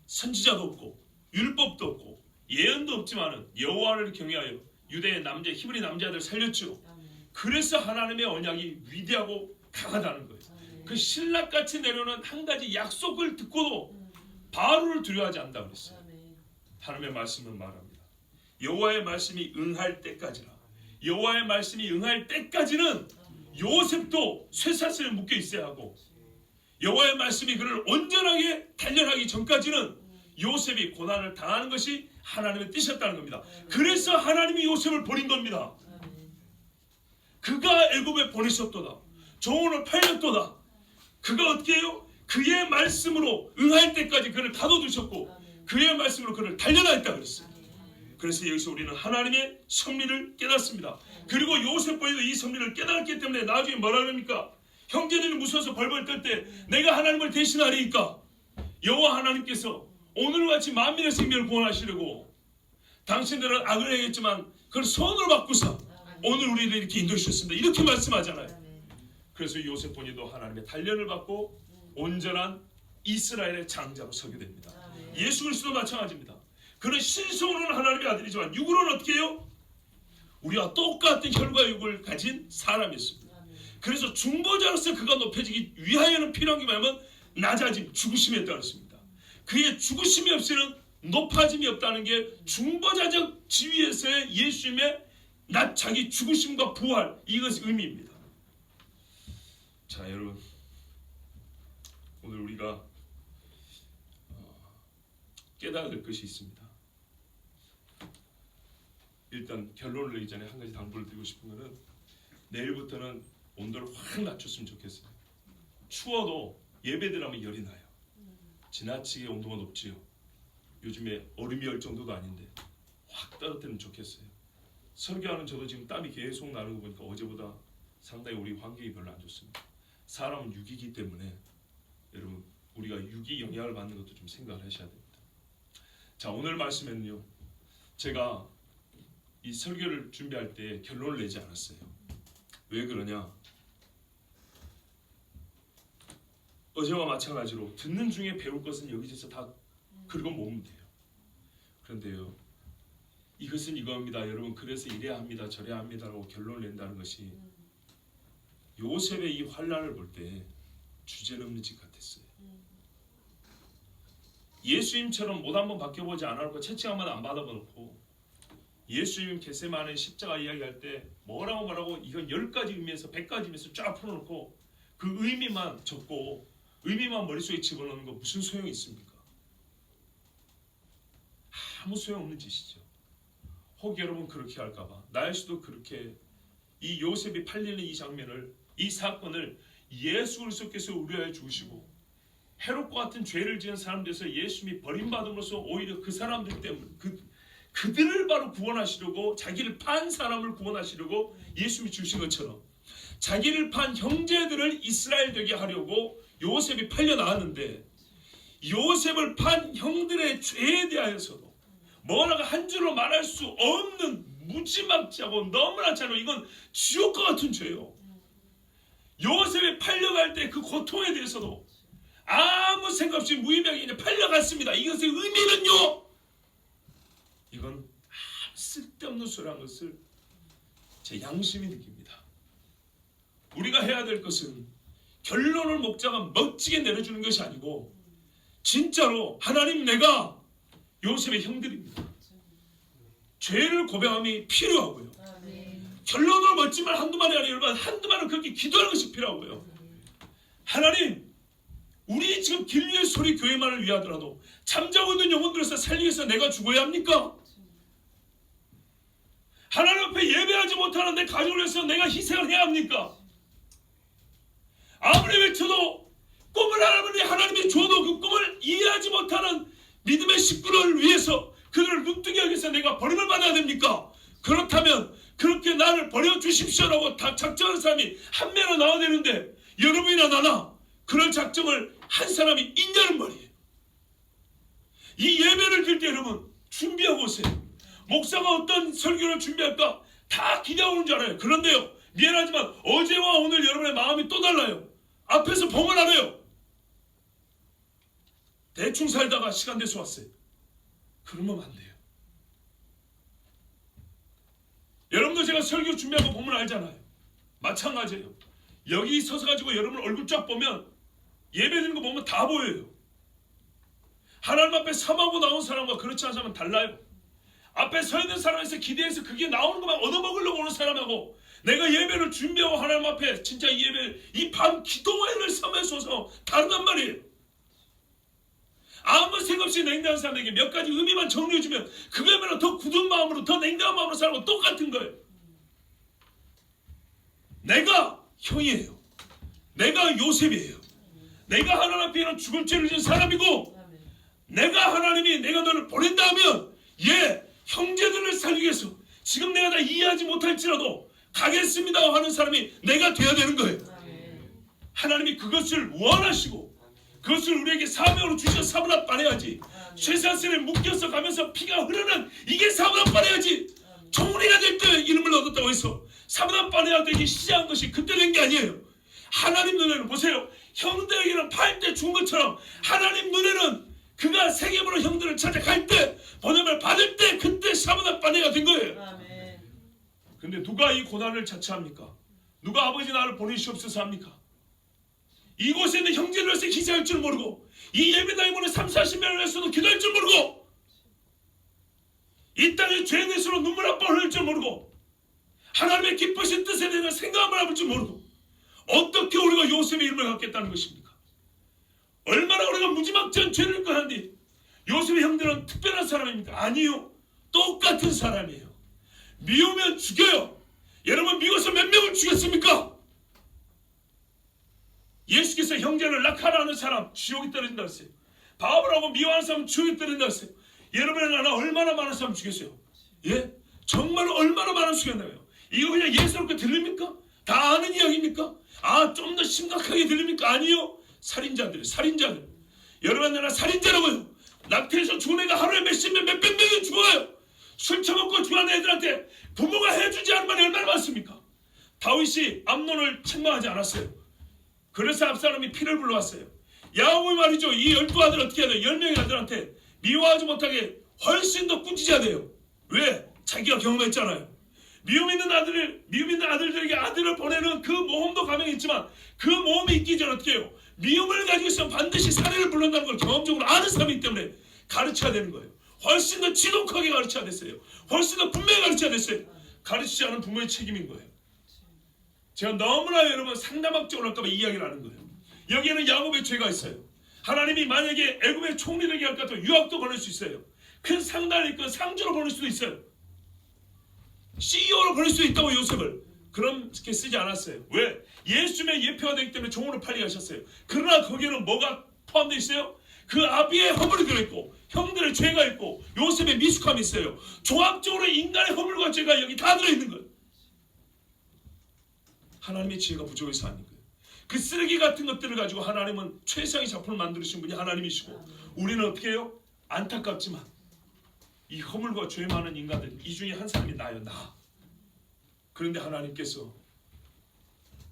선지자도 없고 율법도 없고 예언도 없지만은 여호와를 경외하여 유대의 남자 히브리 남자들 살렸죠. 그래서 하나님의 언약이 위대하고 강하다는 거예요. 그 신락같이 내려오는 한 가지 약속을 듣고도 바로를 두려워하지 않는다 그랬어요. 하나님의 말씀은 말합니다. 여호와의 말씀이 응할 때까지나 여호와의 말씀이 응할 때까지는 요셉도 쇠사슬에 묶여 있어야 하고 여호와의 말씀이 그를 온전하게 단련하기 전까지는 요셉이 고난을 당하는 것이 하나님의 뜻이었다는 겁니다. 그래서 하나님이 요셉을 버린 겁니다. 그가 애굽에 보내셨도다. 종으로 팔렸도다. 그가 어떻게 해요? 그의 말씀으로 응할 때까지 그를 가둬두셨고 그의 말씀으로 그를 단련하였다 그랬어요. 그래서 여기서 우리는 하나님의 섭리를 깨닫습니다. 그리고 요셉보에도 이 섭리를 깨달았기 때문에 나중에 뭐라 그럽니까? 형제들이 무서워서 벌벌 떨 때 내가 하나님을 대신하리이까? 여호와 하나님께서 오늘과 같이 만민의 생명을 구원하시려고 당신들은 악을 행했지만 그걸 선으로 바꾸사 오늘 우리를 이렇게 인도해 주셨습니다. 이렇게 말씀하잖아요. 그래서 요셉보니도 하나님의 단련을 받고 온전한 이스라엘의 장자로 서게 됩니다. 예수 그리스도 마찬가지입니다. 그는 신성으로는 하나님의 아들이지만 육으로는 어떻게 해요? 우리와 똑같은 혈과 육을 가진 사람이었습니다. 그래서 중보자로서 그가 높여지기 위하여는 필요한 게 뭐냐면 낮아짐, 죽으심이 있다고 했습니다. 그의 죽으심이 없이는 높아짐이 없다는 게 중보자적 지위에서의 예수님의 자기 죽으심과 부활, 이것이 의미입니다. 자, 여러분, 오늘 우리가 깨달아야 될 것이 있습니다. 일단 결론을 내기 전에 한 가지 당부를 드리고 싶은 것은 내일부터는 온도를 확 낮췄으면 좋겠어요. 추워도 예배드리면 열이 나요. 지나치게 온도가 높지요. 요즘에 얼음이 열 정도도 아닌데 확 떨어뜨리면 좋겠어요. 설교하는 저도 지금 땀이 계속 나는 거 보니까 어제보다 상당히 우리 환경이 별로 안 좋습니다. 사람은 육이기 때문에 여러분 우리가 육이 영향을 받는 것도 좀 생각을 하셔야 됩니다. 자, 오늘 말씀에는요, 제가 이 설교를 준비할 때 결론을 내지 않았어요. 왜 그러냐? 어제와 마찬가지로 듣는 중에 배울 것은 여기저기서 다 긁어 모으면 돼요. 그런데요, 이것은 이겁니다. 여러분, 그래서 이래야 합니다, 저래야 합니다라고 결론을 낸다는 것이 요셉의 이 환란을 볼 때 주제넘는 짓 같았어요. 예수님처럼 못 한번 바뀌어보지 않아놓고 채찍 한번 안 받아놓고 예수님 겟세마네 십자가 이야기할 때 뭐라고 이건 10가지 의미에서 100가지 의미에서 쫙 풀어놓고 그 의미만 적고 의미만 머릿속에 집어넣는 거 무슨 소용이 있습니까? 아무 소용없는 짓이죠. 혹 여러분 그렇게 할까봐 나일수도 그렇게 이 요셉이 팔리는 이 장면을, 이 사건을 예수 그리스도께서 우려해 주시고 헤롯과 같은 죄를 지은 사람들에서 예수님이 버림받음으로써 오히려 그 사람들 때문에 그들을 바로 구원하시려고, 자기를 판 사람을 구원하시려고 예수님이 주신 것처럼 자기를 판 형제들을 이스라엘 되게 하려고 요셉이 팔려 나왔는데, 요셉을 판 형들의 죄에 대하여서도 뭐라고 한 줄로 말할 수 없는 무지막지하고 너무나 잔혹, 이건 지옥과 같은 죄요. 요셉이 팔려갈 때 그 고통에 대해서도 아무 생각 없이 무의미하게 팔려갔습니다. 이것의 의미는요, 이건 아무 쓸데없는 소리라는 것을 제 양심이 느낍니다. 우리가 해야 될 것은 결론을 목자가 멋지게 내려주는 것이 아니고 진짜로 하나님, 내가 요셉의 형들입니다. 죄를 고백함이 필요하고요. 결론을 멋진 말 한두 마디 아니라 한두 마디를 그렇게 기도하는 것이 필요하고요. 하나님, 우리 지금 길리의 소리 교회만을 위하더라도 잠자고 있는 영혼들에서 살리기 위해서 내가 죽어야 합니까? 하나님 앞에 예배하지 못하는 내 가족을 위해서 내가 희생을 해야 합니까? 아무리 외쳐도 꿈을 하나님이 줘도 그 꿈을 이해하지 못하는 믿음의 식구를 위해서 그들을 눈뜨게 하기 위해서 내가 버림을 받아야 됩니까? 그렇다면 그렇게 나를 버려주십시오라고 작정하는 사람이 한 명은 나와야 되는데 여러분이나 나나 그런 작정을 한 사람이 있냐는 말이에요. 이 예배를 드릴 때 여러분 준비하고 오세요. 목사가 어떤 설교를 준비할까 다 기대하고 오는 줄 알아요. 그런데요, 미안하지만 어제와 오늘 여러분의 마음이 또 달라요. 앞에서 봉을 안 해요. 대충 살다가 시간 돼서 왔어요. 그러면 안 돼요. 여러분도 제가 설교 준비하고 보면 알잖아요. 마찬가지예요. 여기 서서 가지고 여러분 얼굴 쫙 보면 예배드리는 거 보면 다 보여요. 하나님 앞에 삼하고 나온 사람과 그렇지 않은 사람은 달라요. 앞에 서 있는 사람에서 기대해서 그게 나오는 것만 얻어먹으려고 오는 사람하고 내가 예배를 준비하고 하나님 앞에 진짜 이 예배 이 밤 기도회를 삼아서서 다르단 말이에요. 아무 생각 없이 냉정한 사람에게 몇 가지 의미만 정리해주면 그거야말로 더 굳은 마음으로 더 냉정한 마음으로 살고 똑같은 거예요. 내가 형이에요. 내가 요셉이에요. 내가 하나님 앞에는 죽을 죄를 지은 사람이고 내가 하나님이 내가 너를 보낸다 하면 형제들을 살리기 위해서 지금 내가 다 이해하지 못할지라도 가겠습니다 하는 사람이 내가 돼야 되는 거예요. 하나님이 그것을 원하시고 그것을 우리에게 사명으로 주셔서 사분합반해야지. 쇠사슬에 묶여서 가면서 피가 흐르는 이게 사분합반해야지. 종리가 될 때 이름을 얻었다고 해서 사분합반해야 되기 시작한 것이 그때 된 게 아니에요. 하나님 눈에는 보세요. 형들에게는 8대 죽은 것처럼 하나님 눈에는 그가 세겜으로 형들을 찾아갈 때 번영을 받을 때 그때 사분합반해가 된 거예요. 근데 누가 이 고난을 자처합니까? 누가 아버지 나를 보내시옵소서 합니까? 이곳에 있는 형제들에서 기사할 줄 모르고 이 예배당에 보내 30-40명을 해서도 기도할 줄 모르고 이 땅에 죄에 대해서 눈물 한 번 흘릴 줄 모르고 하나님의 기쁘신 뜻에 대해서 생각을 해볼 줄 모르고 어떻게 우리가 요셉의 이름을 갖겠다는 것입니까? 얼마나 우리가 무지막지한 죄를 거한디 요셉의 형들은 특별한 사람입니까? 아니요. 똑같은 사람이에요. 미우면 죽여요. 여러분 미워서 몇 명을 죽였습니까? 예수께서 형제를 낙하라는 사람 지옥에 떨어진다 했어요. 바울하고 미워하는 사람 지옥에 떨어진다 했어요. 여러분의 나라 얼마나 많은 사람 죽였어요? 정말 얼마나 많은 죽였나요? 이거 그냥 예사롭게 들립니까? 다 아는 이야기입니까? 좀 더 심각하게 들립니까? 아니요. 살인자들. 여러분 나라 살인자라고요. 낙태해서 죽은 애가 하루에 몇십 명, 몇백 명이 죽어요. 술 처먹고 죽은 애들한테 부모가 해주지 않은 말이 얼마나 많습니까? 다윗이 암논을 책망하지 않았어요. 그래서 압살롬이 피를 불러왔어요. 야곱이 말이죠. 이 12아들 어떻게 해야 돼요? 10명의 아들한테 미워하지 못하게 훨씬 더 꾸짖어야 돼요. 왜? 자기가 경험했잖아요. 미움 있는 아들들에게 아들을 보내는 그 모험도 가명이 있지만 그 모험이 있기 전에 어떻게 해요? 미움을 가지고 있으면 반드시 살해를 불른다는 걸 경험적으로 아는 사람이기 때문에 가르쳐야 되는 거예요. 훨씬 더 지독하게 가르쳐야 됐어요. 훨씬 더 분명히 가르쳐야 됐어요. 가르치지 않은 부모의 책임인 거예요. 제가 너무나 여러분 상담학적으로 할까봐 이야기를 하는 거예요. 여기에는 야곱의 죄가 있어요. 하나님이 만약에 애굽의 총리되게 할 것 같아도 유학도 보낼 수 있어요. 큰 상단을 입고 상주로 보낼 수도 있어요. CEO로 보낼 수도 있다고 요셉을. 그렇게 쓰지 않았어요. 왜? 예수님의 예표가 되기 때문에 종으로 팔리게 하셨어요. 그러나 거기에는 뭐가 포함되어 있어요? 그 아비의 허물이 들어있고 형들의 죄가 있고 요셉의 미숙함이 있어요. 종합적으로 인간의 허물과 죄가 여기 다 들어있는 거예요. 하나님의 지혜가 부족해서 아닌 거예요. 그 쓰레기 같은 것들을 가지고 하나님은 최상의 작품을 만드신 분이 하나님이시고 우리는 어떻게 해요? 안타깝지만 이 허물과 죄 많은 인간들 이 중에 한 사람이 나요. 나. 그런데 하나님께서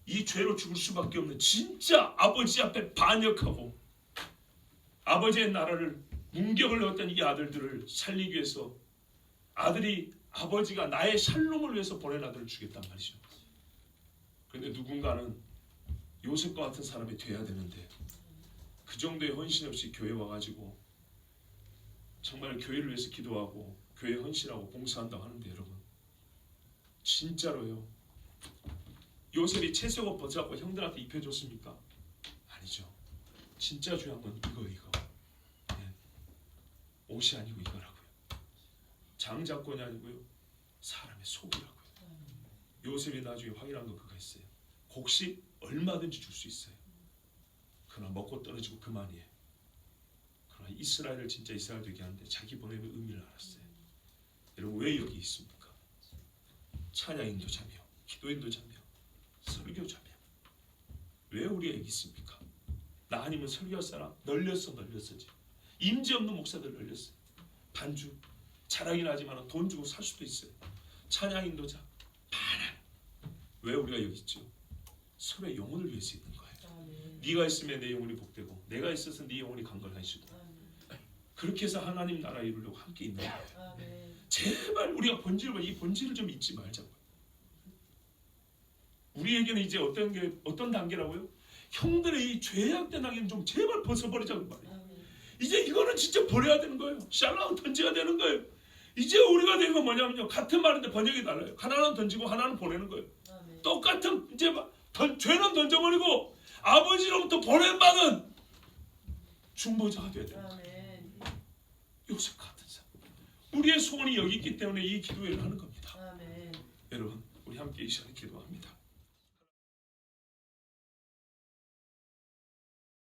이 죄로 죽을 수밖에 없는 진짜 아버지 앞에 반역하고 아버지의 나라를 문격을 넣었던 이 아들들을 살리기 위해서 아버지가 나의 샬롬을 위해서 보낸 아들을 주겠단 말이죠. 그런데 누군가는 요셉과 같은 사람이 돼야 되는데 그 정도의 헌신 없이 교회 와가지고 정말 교회를 위해서 기도하고 교회 헌신하고 봉사한다고 하는데 여러분 진짜로요. 요셉이 채색옷 벗어갖고 형들한테 입혀줬습니까? 아니죠. 진짜 중요한 건 이거. 옷이 아니고 이거라고요. 장자권이 아니고요. 사람의 속이라고요. 요셉이 나중에 확인한 거 그거 있어요. 곡식 얼마든지 줄 수 있어요. 그러나 먹고 떨어지고 그만이에요. 그러나 이스라엘을 진짜 이스라엘 되게 하는데 자기 보내는 의미를 알았어요. 여러분 왜 여기 있습니까? 찬양인도 자며 기도인도 자며 설교 자며 왜 우리가 여기 있습니까? 나 아니면 설교할 사람 널렸어지. 임지 없는 목사들 널렸어요. 반주 자랑이 나지만 돈 주고 살 수도 있어요. 찬양 인도자 많아요. 왜 우리가 여기 있죠? 서로의 영혼을 위해서 있는 거예요. 아멘. 네가 있으면 내 영혼이 복되고 내가 있어서 네 영혼이 강건하시고 그렇게 해서 하나님 나라 이루려고 함께 있는 거예요. 아멘. 제발 우리가 이 본질을 좀 잊지 말자고. 우리에게는 이제 어떤 단계라고요? 형들의 이 죄악된 악에는 좀 제발 벗어버리자는 말이에요. 아멘. 이제 이거는 진짜 버려야 되는 거예요. 샬라운 던져야 되는 거예요. 이제 우리가 된 건 뭐냐면요, 같은 말인데 번역이 달라요. 하나는 던지고 하나는 보내는 거예요. 아멘. 똑같은 이제 죄는 던져버리고 아버지로부터 보낸받은 중보자가 되어야 돼요. 아멘. 요셉 같은 사람. 우리의 소원이 여기 있기 때문에 이 기도회를 하는 겁니다. 아멘. 여러분, 우리 함께 이 시간에 기도합니다.